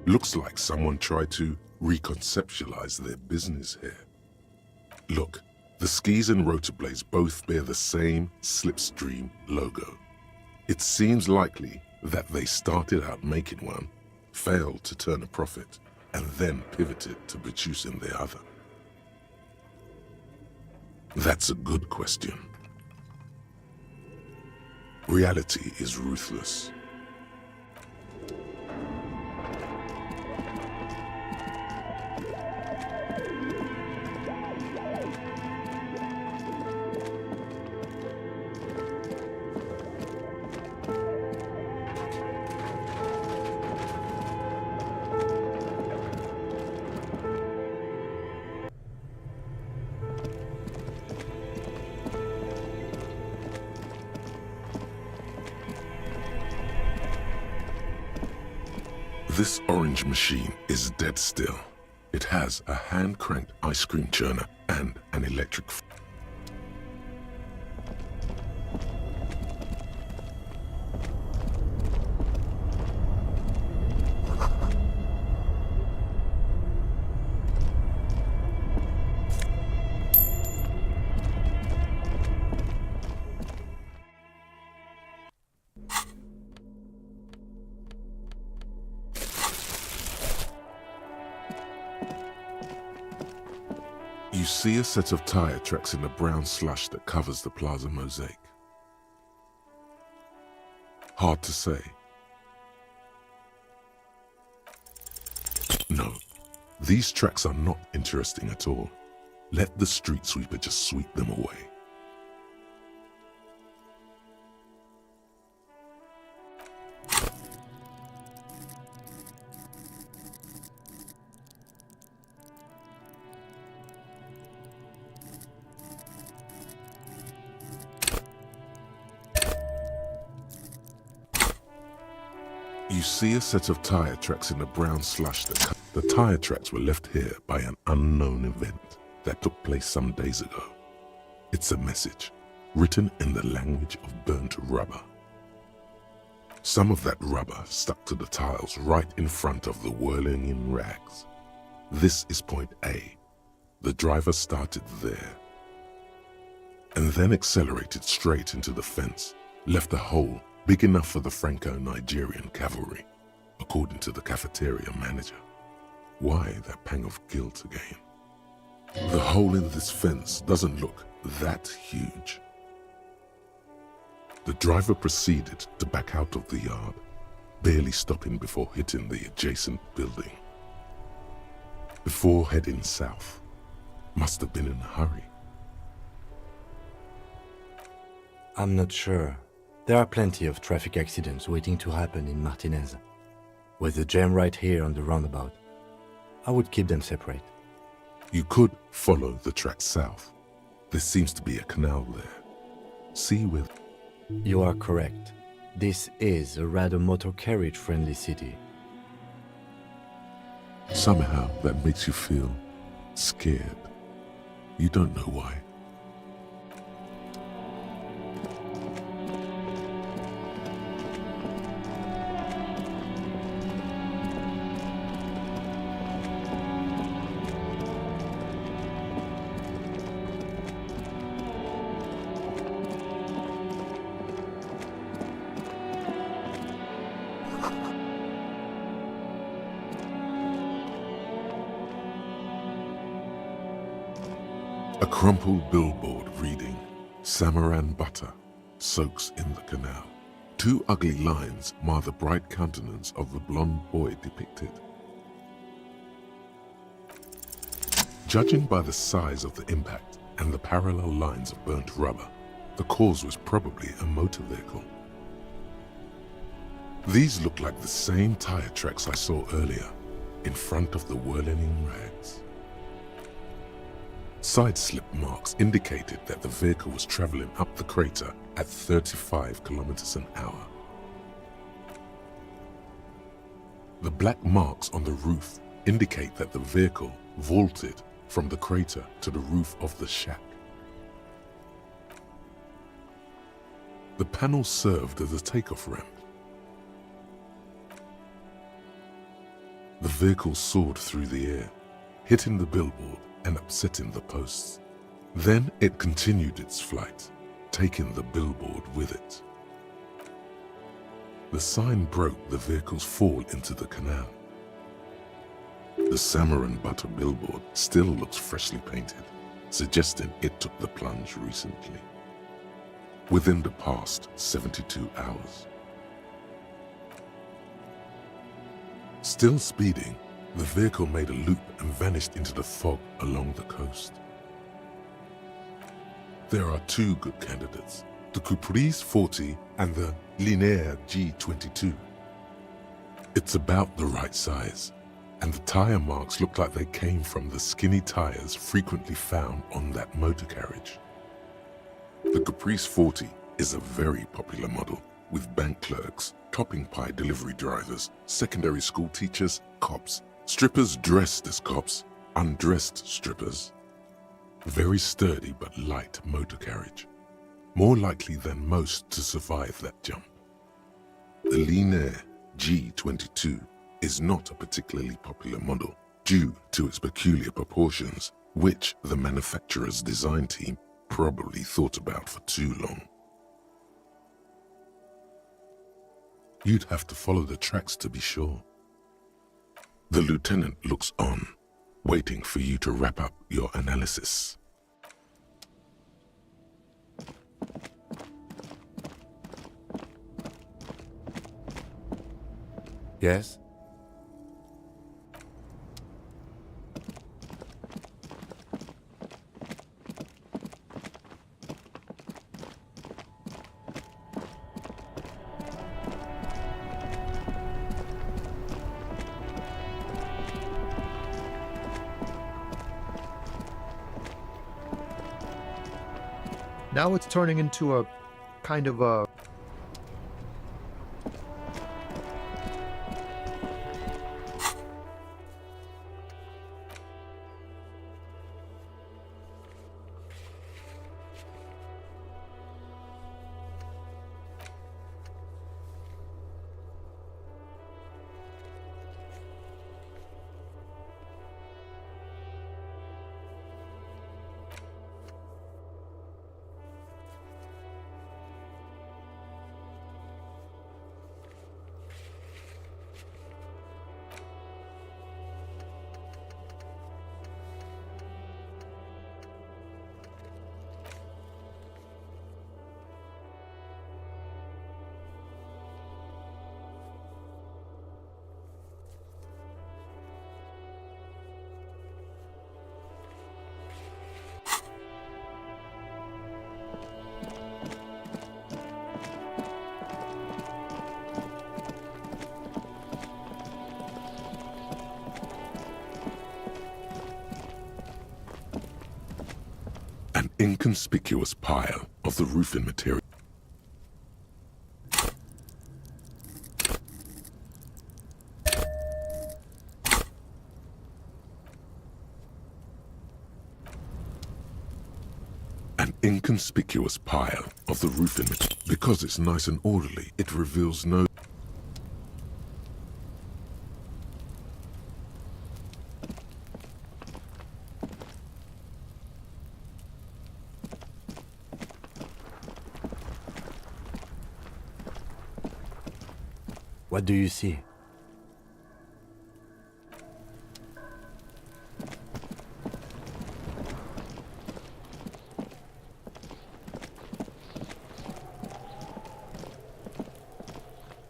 Looks like someone tried to reconceptualize their business here. Look, the skis and rotorblades both bear the same Slipstream logo. It seems likely that they started out making one, failed to turn a profit, and then pivoted to producing the other. That's a good question. Reality is ruthless. This orange machine is dead still. It has a hand-cranked ice cream churner and an electric You see a set of tire tracks in the brown slush that covers the plaza mosaic. Hard to say. No, these tracks are not interesting at all. Let the street sweeper just sweep them away. You see a set of tire tracks in the brown slush that the tire tracks were left here by an unknown event that took place some days ago. It's a message written in the language of burnt rubber. Some of that rubber stuck to the tiles right in front of the whirling in rags. This is point A. The driver started there and then accelerated straight into the fence, left a hole big enough for the Franco-Nigerian cavalry, according to the cafeteria manager. Why that pang of guilt again? The hole in this fence doesn't look that huge. The driver proceeded to back out of the yard, barely stopping before hitting the adjacent building. Before heading south, must have been in a hurry. I'm not sure. There are plenty of traffic accidents waiting to happen in Martinez. With the jam right here on the roundabout, I would keep them separate. You could follow the track south. There seems to be a canal there. See with... You are correct. This is a rather motor carriage-friendly city. Somehow that makes you feel scared. You don't know why. A crumpled billboard reading, Samaran butter soaks in the canal. Two ugly lines mar the bright countenance of the blonde boy depicted. Judging by the size of the impact and the parallel lines of burnt rubber, the cause was probably a motor vehicle. These look like the same tire tracks I saw earlier, in front of the whirling rags. Side slip marks indicated that the vehicle was traveling up the crater at 35 kilometers an hour. The black marks on the roof indicate that the vehicle vaulted from the crater to the roof of the shack. The panel served as a takeoff ramp. vehicle soared through the air, hitting the billboard and upsetting the posts. Then it continued its flight, taking the billboard with it. The sign broke the vehicle's fall into the canal. The salmon and butter billboard still looks freshly painted, suggesting it took the plunge recently, within the past 72 hours. Still speeding, the vehicle made a loop and vanished into the fog along the coast. There are two good candidates, the Caprice 40 and the Linear G22. It's about the right size, and the tire marks look like they came from the skinny tires frequently found on that motor carriage. The Caprice 40 is a very popular model, with bank clerks, topping pie delivery drivers, secondary school teachers, cops, strippers dressed as cops, undressed strippers. Very sturdy but light motor carriage, more likely than most to survive that jump. The Linear G22 is not a particularly popular model due to its peculiar proportions, which the manufacturer's design team probably thought about for too long. You'd have to follow the tracks to be sure. The lieutenant looks on, waiting for you to wrap up your analysis. Yes? Now it's turning into a kind of a... An inconspicuous pile of the roofing material. An inconspicuous pile of the roofing material. Because it's nice and orderly, it reveals no... What do you see?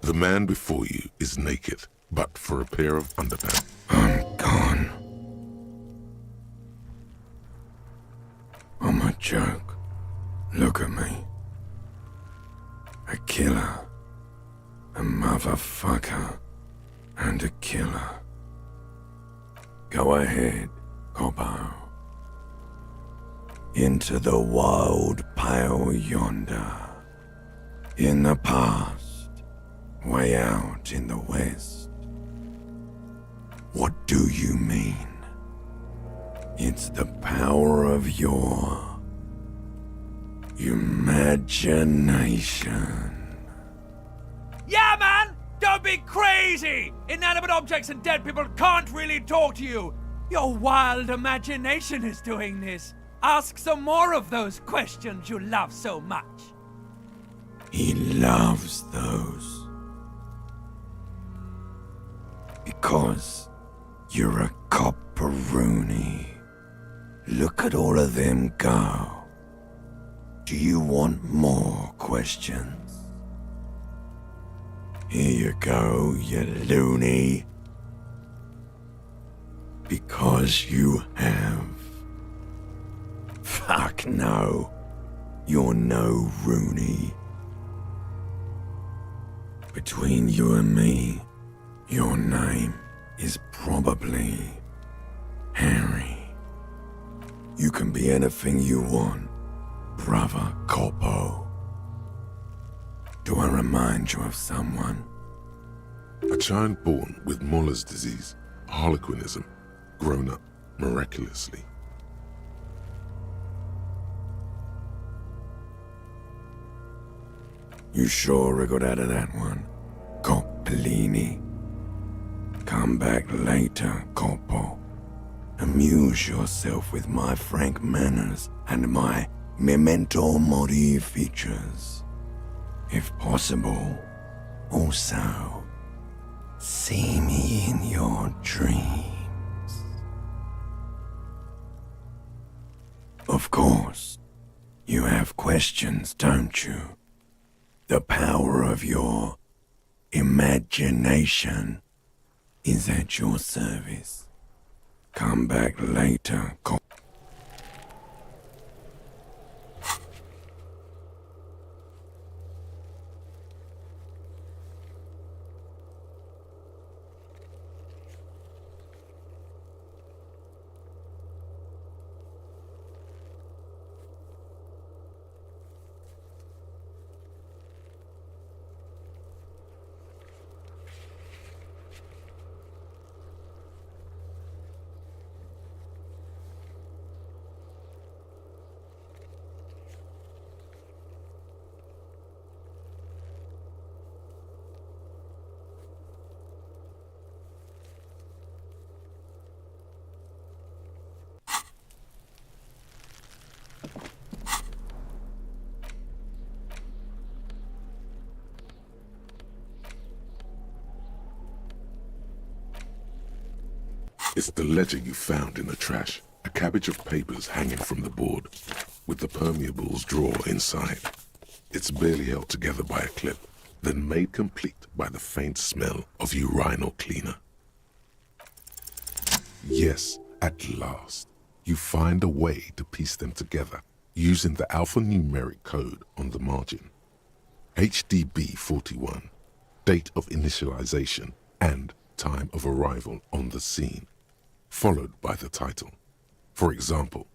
The man before you is naked, but for a pair of underpants. I'm gone. I'm a joke. Look at me. A killer. A motherfucker. And a killer. Go ahead, Cobbo. Into the wild pale yonder. In the past. Way out in the west. What do you mean? It's the power of your imagination. Yeah, man! Don't be crazy! Inanimate objects and dead people can't really talk to you! Your wild imagination is doing this. Ask some more of those questions you love so much. He loves those. Because you're a copperoonie. Look at all of them go. Do you want more questions? Here you go, you loony. Because you have. Fuck no. You're no Rooney. Between you and me, your name is probably Harry. You can be anything you want, brother Corpo. Do I remind you of someone? A child born with Muller's disease, harlequinism, grown up miraculously. You sure wriggled out of that one, Coppellini. Come back later, Corpo. Amuse yourself with my frank manners and my memento mori features. If possible, also, see me in your dreams. Of course, you have questions, don't you? The power of your imagination is at your service. Come back later, It's the ledger you found in the trash. A cabbage of papers hanging from the board, with the permeables drawer inside. It's barely held together by a clip, then made complete by the faint smell of urinal cleaner. Yes, at last, you find a way to piece them together using the alphanumeric code on the margin. HDB 41, date of initialization and time of arrival on the scene, followed by the title. For example,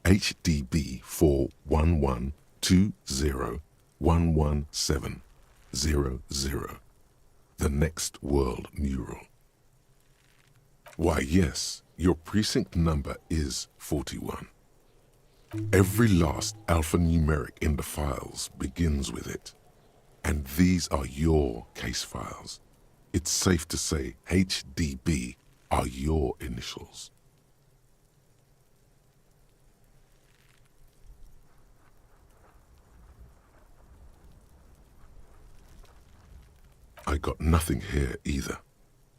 HDB 41120111700, the Next World Mural. Why yes, your precinct number is 41. Every last alphanumeric in the files begins with it. And these are your case files. It's safe to say HDB are your initials. I got nothing here either.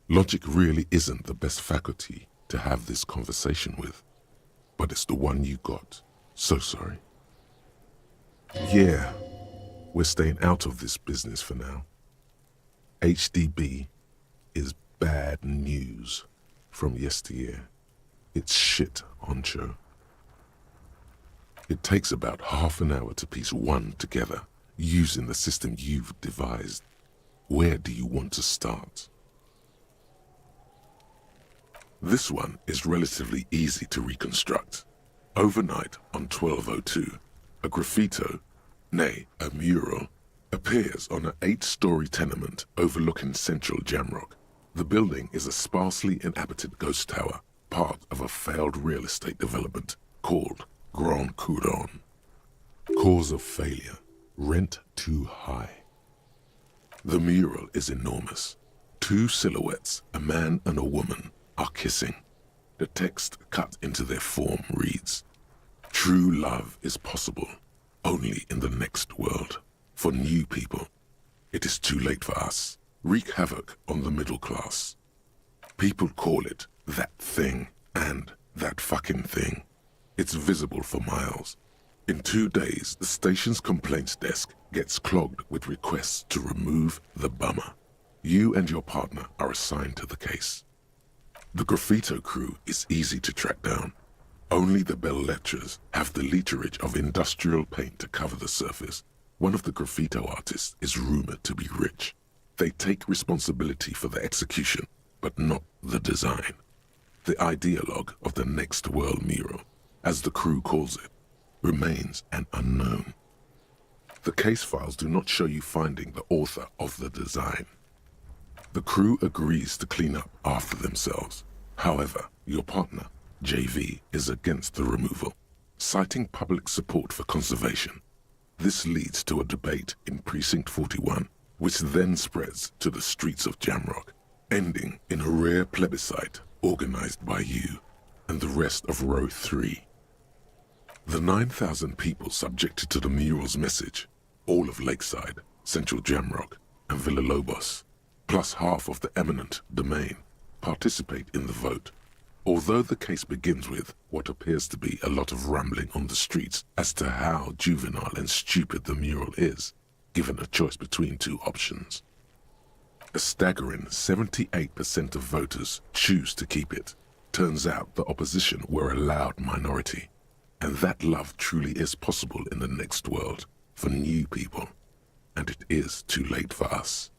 Logic really isn't the best faculty to have this conversation with, but it's the one you got. So sorry. Yeah, we're staying out of this business for now. HDB is bad news from yesteryear. It's shit, honcho. It takes about half an hour to piece one together using the system you've devised. Where do you want to start? This one is relatively easy to reconstruct. Overnight on 1202, a graffito, nay, a mural, appears on an 8-story tenement overlooking central Jamrock. The building is a sparsely inhabited ghost tower, part of a failed real estate development called Grand Couronne. Cause of failure, rent too high. The mural is enormous, Two silhouettes, a man and a woman, are kissing. The text cut into their form reads, "True love is possible only in the next world. For new people, it is too late for us. Wreak havoc on the middle class." People call it that thing and that fucking thing. It's visible for miles. In 2 days, the station's complaints desk gets clogged with requests to remove the bummer. You and your partner are assigned to the case. The graffito crew is easy to track down. Only the bell lectures have the literage of industrial paint to cover the surface. One of the graffito artists is rumored to be rich. They take responsibility for the execution, but not the design. The ideologue of the Next World mural, as the crew calls it, remains an unknown. The case files do not show you finding the author of the design. The crew agrees to clean up after themselves. However, your partner, JV, is against the removal, citing public support for conservation. This leads to a debate in Precinct 41, which then spreads to the streets of Jamrock, ending in a rare plebiscite organized by you and the rest of Row 3. The 9,000 people subjected to the mural's message, all of Lakeside, Central Jamrock, and Villalobos, plus half of the eminent domain, participate in the vote. Although the case begins with what appears to be a lot of rambling on the streets as to how juvenile and stupid the mural is, given a choice between two options. A staggering 78% of voters choose to keep it. Turns out the opposition were a loud minority, and that love truly is possible in the next world for new people, and it is too late for us.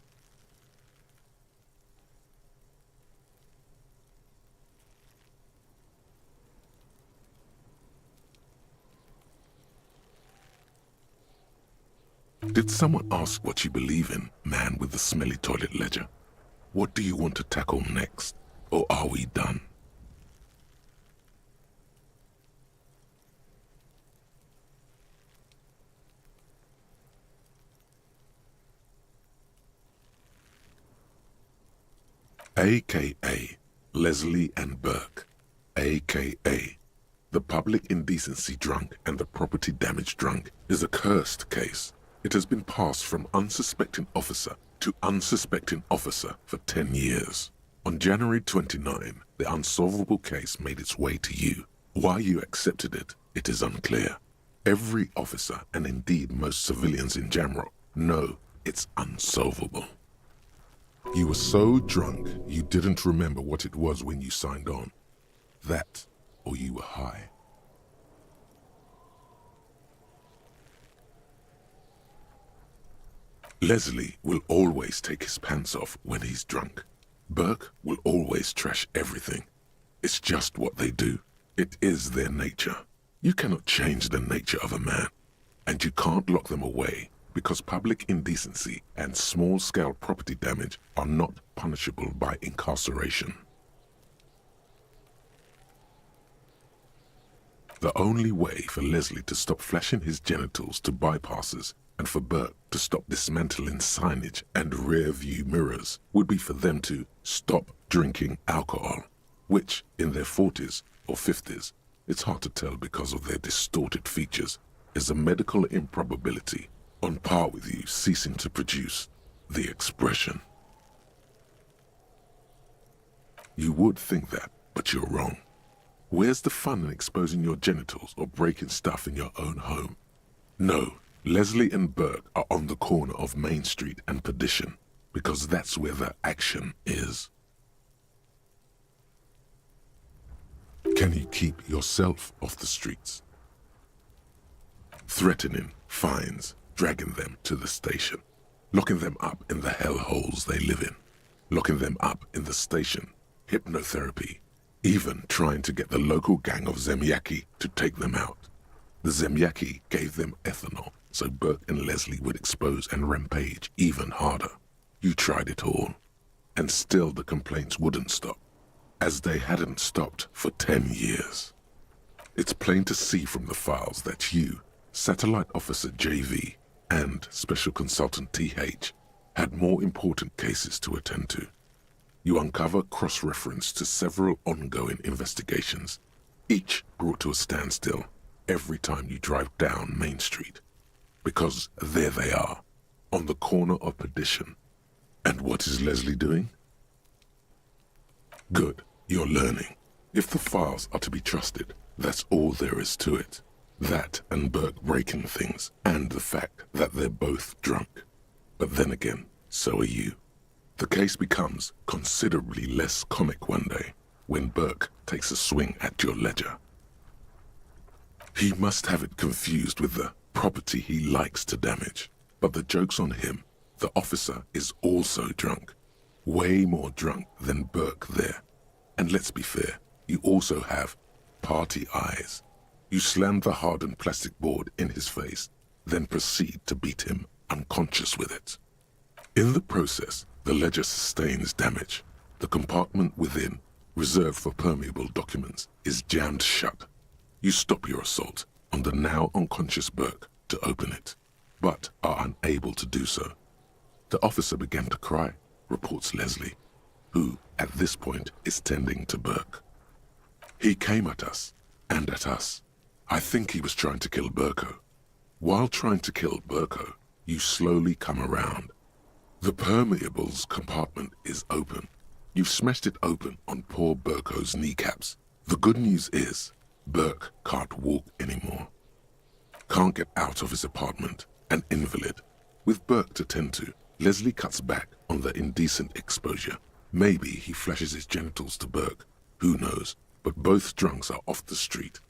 Did someone ask what you believe in, man with the smelly toilet ledger? What do you want to tackle next, or are we done? AKA Leslie and Burke, AKA the public indecency drunk and the property damage drunk, is a cursed case. It has been passed from unsuspecting officer to unsuspecting officer for 10 years. On January 29, the unsolvable case made its way to you. Why you accepted it, it is unclear. Every officer, and indeed most civilians in Jamrock, know it's unsolvable. You were so drunk you didn't remember what it was when you signed on. That, or you were high. Leslie will always take his pants off when he's drunk. Burke will always trash everything. It's just what they do. It is their nature. You cannot change the nature of a man, and you can't lock them away because public indecency and small-scale property damage are not punishable by incarceration. The only way for Leslie to stop flashing his genitals to bypassers and for Burke to stop dismantling signage and rear-view mirrors would be for them to stop drinking alcohol, which, in their 40s or 50s, it's hard to tell because of their distorted features, is a medical improbability on par with you ceasing to produce the expression. You would think that, but you're wrong. Where's the fun in exposing your genitals or breaking stuff in your own home? No. Leslie and Burke are on the corner of Main Street and Perdition, because that's where the action is. Can you keep yourself off the streets? Threatening fines, dragging them to the station, locking them up in the hellholes they live in, locking them up in the station, hypnotherapy, even trying to get the local gang of Zemyaki to take them out. The Zemyaki gave them ethanol, so Burke and Leslie would expose and rampage even harder. You tried it all, and still the complaints wouldn't stop, as they hadn't stopped for 10 years. It's plain to see from the files that you, Satellite Officer JV, and Special Consultant TH had more important cases to attend to. you uncover cross-reference to several ongoing investigations, each brought to a standstill every time you drive down Main Street. Because there they are, on the corner of Perdition. And what is Leslie doing? Good, you're learning. If the files are to be trusted, that's all there is to it. That and Burke breaking things, and the fact that they're both drunk. But then again, so are you. The case becomes considerably less comic one day when Burke takes a swing at your ledger. He must have it confused with the property he likes to damage. But the joke's on him. The officer is also drunk. Way more drunk than Burke there. And let's be fair, you also have party eyes. You slam the hardened plastic board in his face, then proceed to beat him unconscious with it. In the process, the ledger sustains damage. The compartment within, reserved for permeable documents, is jammed shut. You stop your assault on the now unconscious Burke to open it, but are unable to do so. The officer began to cry, reports Leslie, who, at this point, is tending to Burke. He came at us, and at us. I think he was trying to kill Burko. While trying to kill Burko, you slowly come around. The permeables compartment is open. You've smashed it open on poor Burko's kneecaps. The good news is, Burke can't walk anymore. Can't get out of his apartment, an invalid. With Burke to tend to, Leslie cuts back on the indecent exposure. Maybe he flashes his genitals to Burke, who knows, but both drunks are off the street.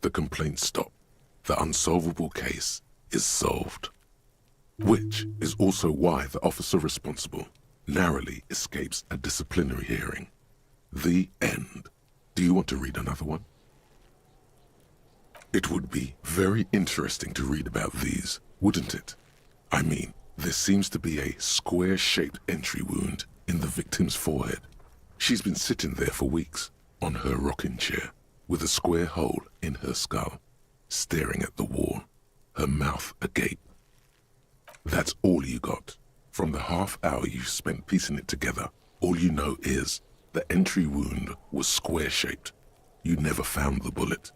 The complaints stop. The unsolvable case is solved. Which is also why the officer responsible narrowly escapes a disciplinary hearing. The end. Do you want to read another one? It would be very interesting to read about these, wouldn't it? I mean, there seems to be a square-shaped entry wound in the victim's forehead. She's been sitting there for weeks, on her rocking chair, with a square hole in her skull, staring at the wall, her mouth agape. That's all you got. From the half hour you spent piecing it together, all you know is the entry wound was square-shaped. You never found the bullet.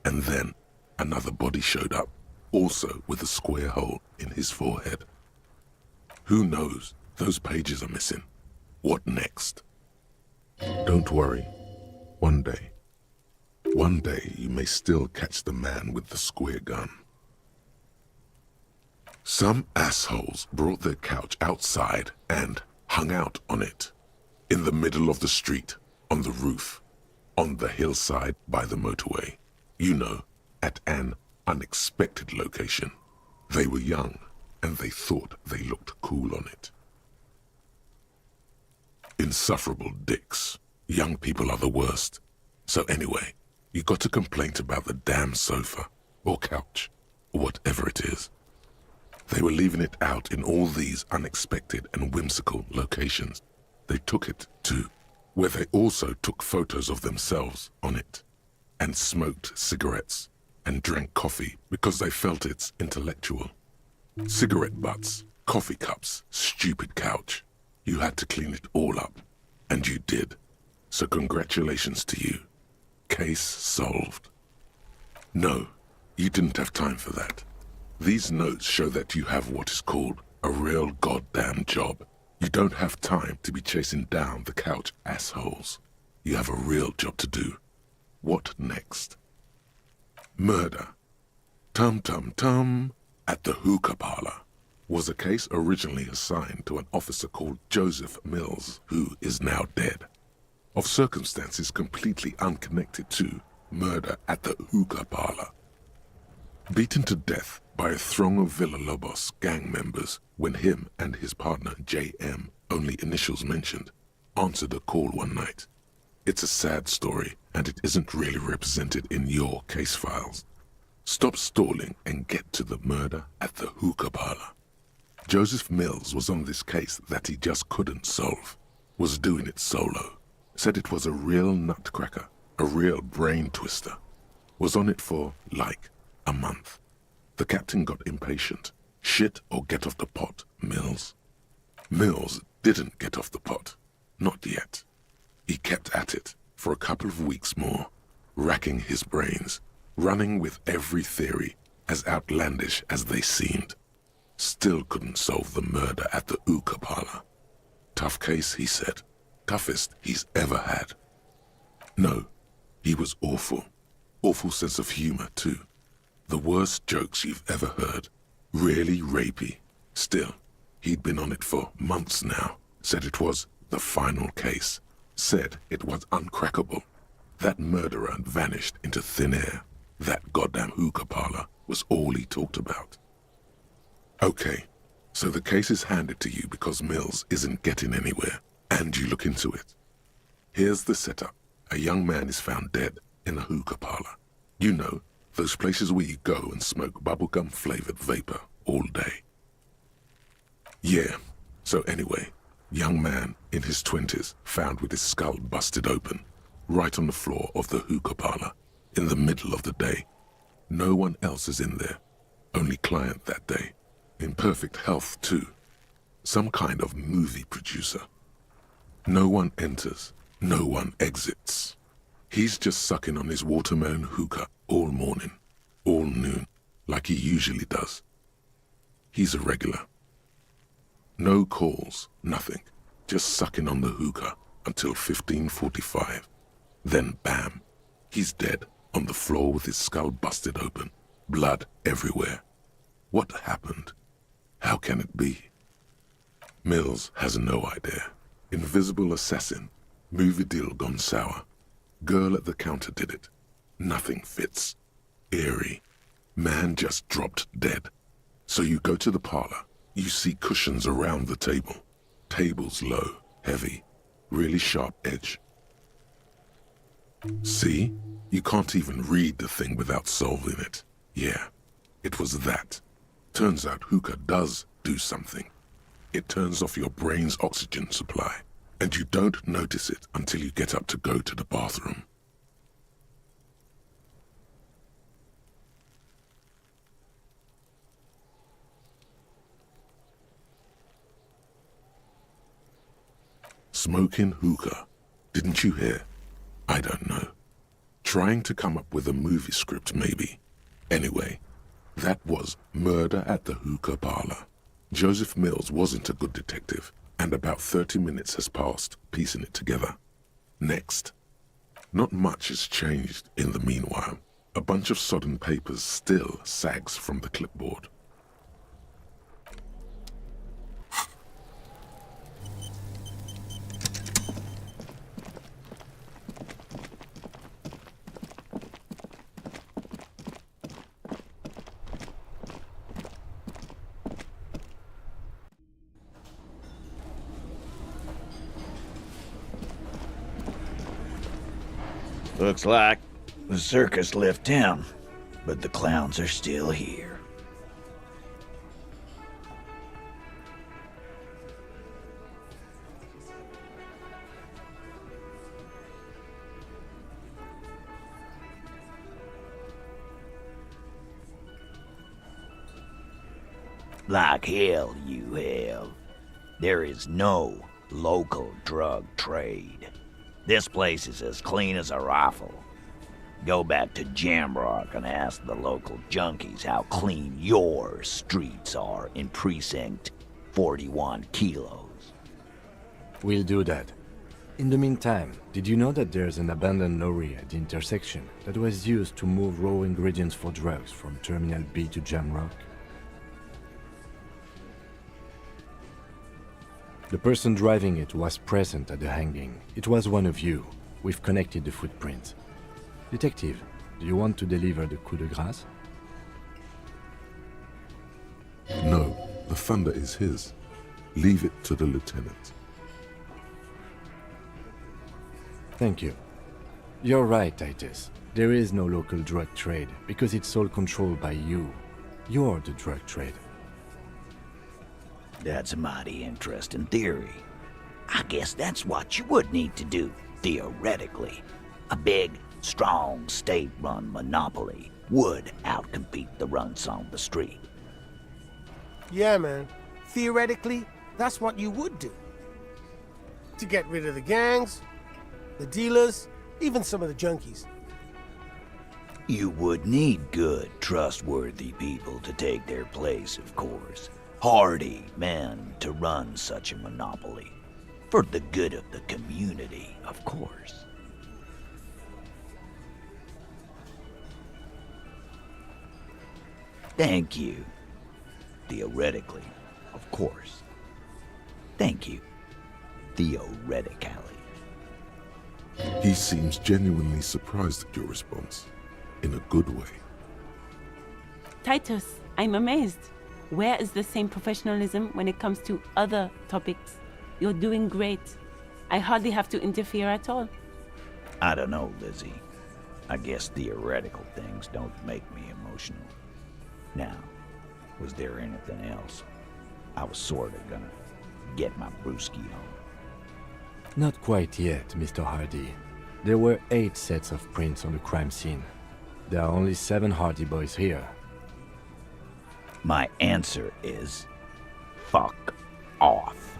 And then another body showed up, also with a square hole in his forehead. Who knows? Those pages are missing. What next? Don't worry. One day you may still catch the man with the square gun. Some assholes brought their couch outside and hung out on it. In the middle of the street, on the roof, on the hillside by the motorway. You know, at an unexpected location. They were young, and they thought they looked cool on it. Insufferable dicks. Young people are the worst. So anyway, you got a complaint about the damn sofa, or couch, or whatever it is. They were leaving it out in all these unexpected and whimsical locations. They took it to where they also took photos of themselves on it, and smoked cigarettes, and drank coffee because they felt it's intellectual. Cigarette butts, coffee cups, stupid couch. You had to clean it all up, and you did. So congratulations to you. Case solved. No, you didn't have time for that. These notes show that you have what is called a real goddamn job. You don't have time to be chasing down the couch assholes. You have a real job to do. What next? Murder. Tum tum tum at the hookah parlor was a case originally assigned to an officer called Joseph Mills, who is now dead. Of circumstances completely unconnected to murder at the hookah parlor. Beaten to death by a throng of Villalobos gang members when him and his partner J.M., only initials mentioned, answered a call one night. It's a sad story, and it isn't really represented in your case files. Stop stalling and get to the murder at the hookah parlor. Joseph Mills was on this case that he just couldn't solve, was doing it solo, said it was a real nutcracker, a real brain twister, was on it for, like, a month. The captain got impatient. Shit or get off the pot, Mills. Mills didn't get off the pot. Not yet. He kept at it for a couple of weeks more, racking his brains, running with every theory, as outlandish as they seemed. Still couldn't solve the murder at the hookah parlor. Tough case, he said. Toughest he's ever had. No, he was awful. Awful sense of humor, too. The worst jokes you've ever heard. Really rapey. Still, he'd been on it for months now. Said it was the final case. Said it was uncrackable. That murderer vanished into thin air. That goddamn hookah parlor was all he talked about. Okay, so the case is handed to you because Mills isn't getting anywhere, and you look into it. Here's the setup. A young man is found dead in a hookah parlor. You know, those places where you go and smoke bubblegum-flavored vapor all day. Yeah, so anyway, young man in his 20s found with his skull busted open, right on the floor of the hookah parlor, in the middle of the day. No one else is in there, only client that day. In perfect health, too. Some kind of movie producer. No one enters, no one exits. He's just sucking on his watermelon hookah all morning, all noon, like he usually does. He's a regular. No calls, nothing. Just sucking on the hookah until 15:45. Then bam, he's dead on the floor with his skull busted open, blood everywhere. What happened? How can it be? Mills has no idea. Invisible assassin. Movie deal gone sour. Girl at the counter did it. Nothing fits. Eerie. Man just dropped dead. So you go to the parlor. You see cushions around the table. Table's low, heavy, really sharp edge. See? You can't even read the thing without solving it. Yeah, it was that. Turns out hookah does do something. It turns off your brain's oxygen supply, and you don't notice it until you get up to go to the bathroom. Smoking hookah. Didn't you hear? I don't know. Trying to come up with a movie script, maybe. Anyway, that was Murder at the Hookah Parlor. Joseph Mills wasn't a good detective, and about 30 minutes has passed piecing it together. Next. Not much has changed in the meanwhile. A bunch of sodden papers still sags from the clipboard. Looks like the circus left town, but the clowns are still here. Like hell you have. There is no local drug trade. This place is as clean as a rifle. Go back to Jamrock and ask the local junkies how clean your streets are in Precinct 41 Kilos. We'll do that. In the meantime, did you know that there's an abandoned lorry at the intersection that was used to move raw ingredients for drugs from Terminal B to Jamrock? The person driving it was present at the hanging. It was one of you. We've connected the footprints. Detective, do you want to deliver the coup de grâce? No, the thunder is his. Leave it to the lieutenant. Thank you. You're right, Titus. There is no local drug trade because it's all controlled by you. You're the drug trade. That's a mighty interesting theory. I guess that's what you would need to do, theoretically. A big, strong, state-run monopoly would outcompete the runts on the street. Yeah, man. Theoretically, that's what you would do. To get rid of the gangs, the dealers, even some of the junkies. You would need good, trustworthy people to take their place, of course. Hardy men to run such a monopoly. For the good of the community, of course. Thank you. Theoretically, of course. Thank you. Theoretically. He seems genuinely surprised at your response. In a good way. Titus, I'm amazed. Where is the same professionalism when it comes to other topics? You're doing great. I hardly have to interfere at all. I don't know, Lizzie. I guess theoretical things don't make me emotional. Now, was there anything else? I was sorta gonna get my brewski on. Not quite yet, Mr. Hardy. There were 8 sets of prints on the crime scene. There are only 7 Hardy boys here. My answer is... fuck off.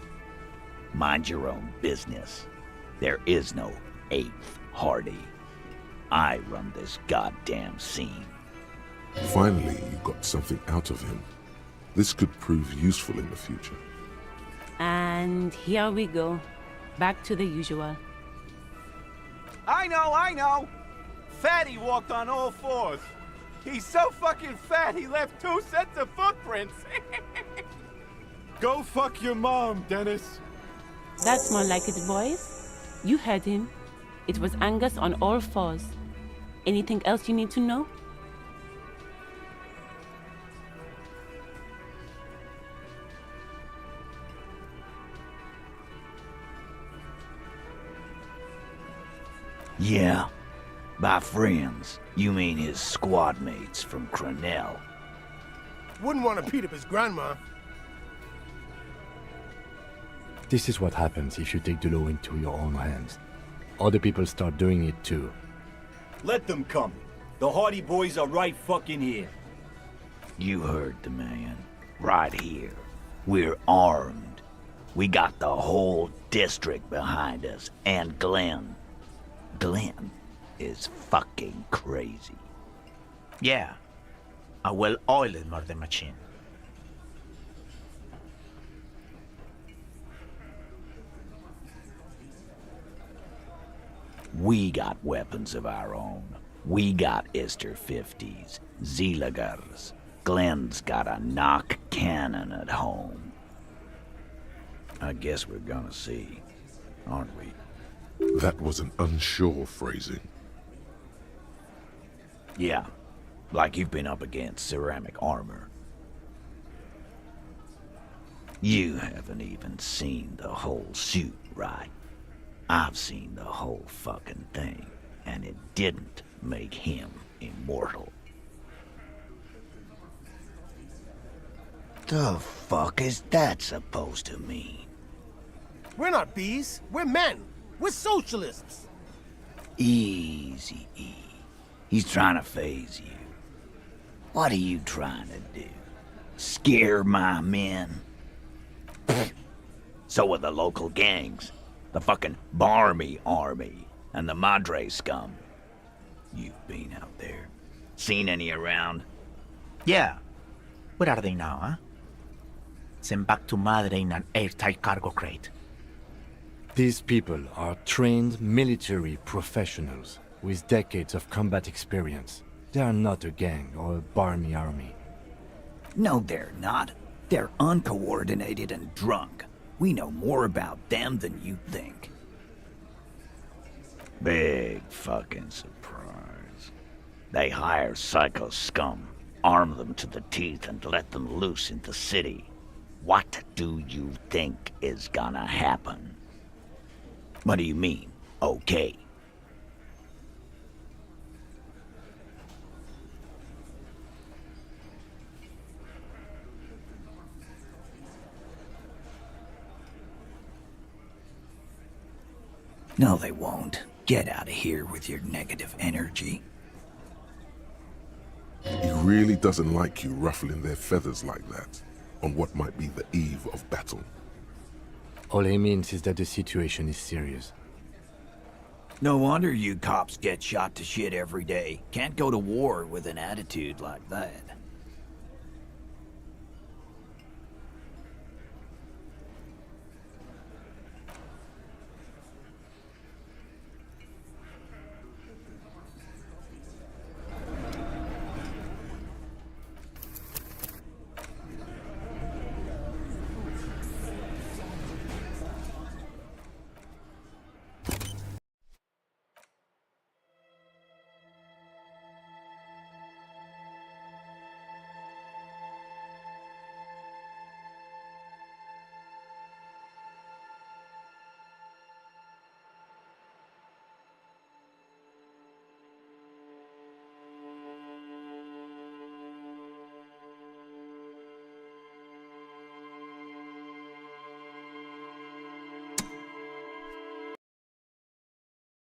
Mind your own business. There is no 8th Hardy. I run this goddamn scene. Finally, you got something out of him. This could prove useful in the future. And here we go. Back to the usual. I know! Fatty walked on all 4s. He's so fucking fat he left 2 sets of footprints. Go fuck your mom, Dennis. That's more like it, boys. You heard him. It was Angus on all 4s. Anything else you need to know? Yeah. By friends, you mean his squad mates from Cronell. Wouldn't want to beat up his grandma. This is what happens if you take the law into your own hands. Other people start doing it too. Let them come. The Hardy Boys are right fucking here. You heard the man. Right here. We're armed. We got the whole district behind us, and Glenn. Glenn is fucking crazy. Yeah. A well-oiled murder machine. We got weapons of our own. We got Ister 50s, Zeeligers. Glenn's got a knock cannon at home. I guess we're gonna see, aren't we? That was an unsure phrasing. Yeah, like you've been up against ceramic armor. You haven't even seen the whole suit, right? I've seen the whole fucking thing, and it didn't make him immortal. The fuck is that supposed to mean? We're not bees. We're men. We're socialists. Easy, E. He's trying to phase you. What are you trying to do? Scare my men? So are the local gangs. The fucking Barmy Army and the Madre scum. You've been out there. Seen any around? Yeah. Where are they now, huh? Sent back to Madre in an airtight cargo crate. These people are trained military professionals with decades of combat experience. They are not a gang or a Barmy army. No, they're not. They're uncoordinated and drunk. We know more about them than you think. Big fucking surprise. They hire psycho scum, arm them to the teeth, and let them loose in the city. What do you think is gonna happen? What do you mean, okay? No, they won't. Get out of here with your negative energy. He really doesn't like you ruffling their feathers like that, on what might be the eve of battle. All he means is that the situation is serious. No wonder you cops get shot to shit every day. Can't go to war with an attitude like that.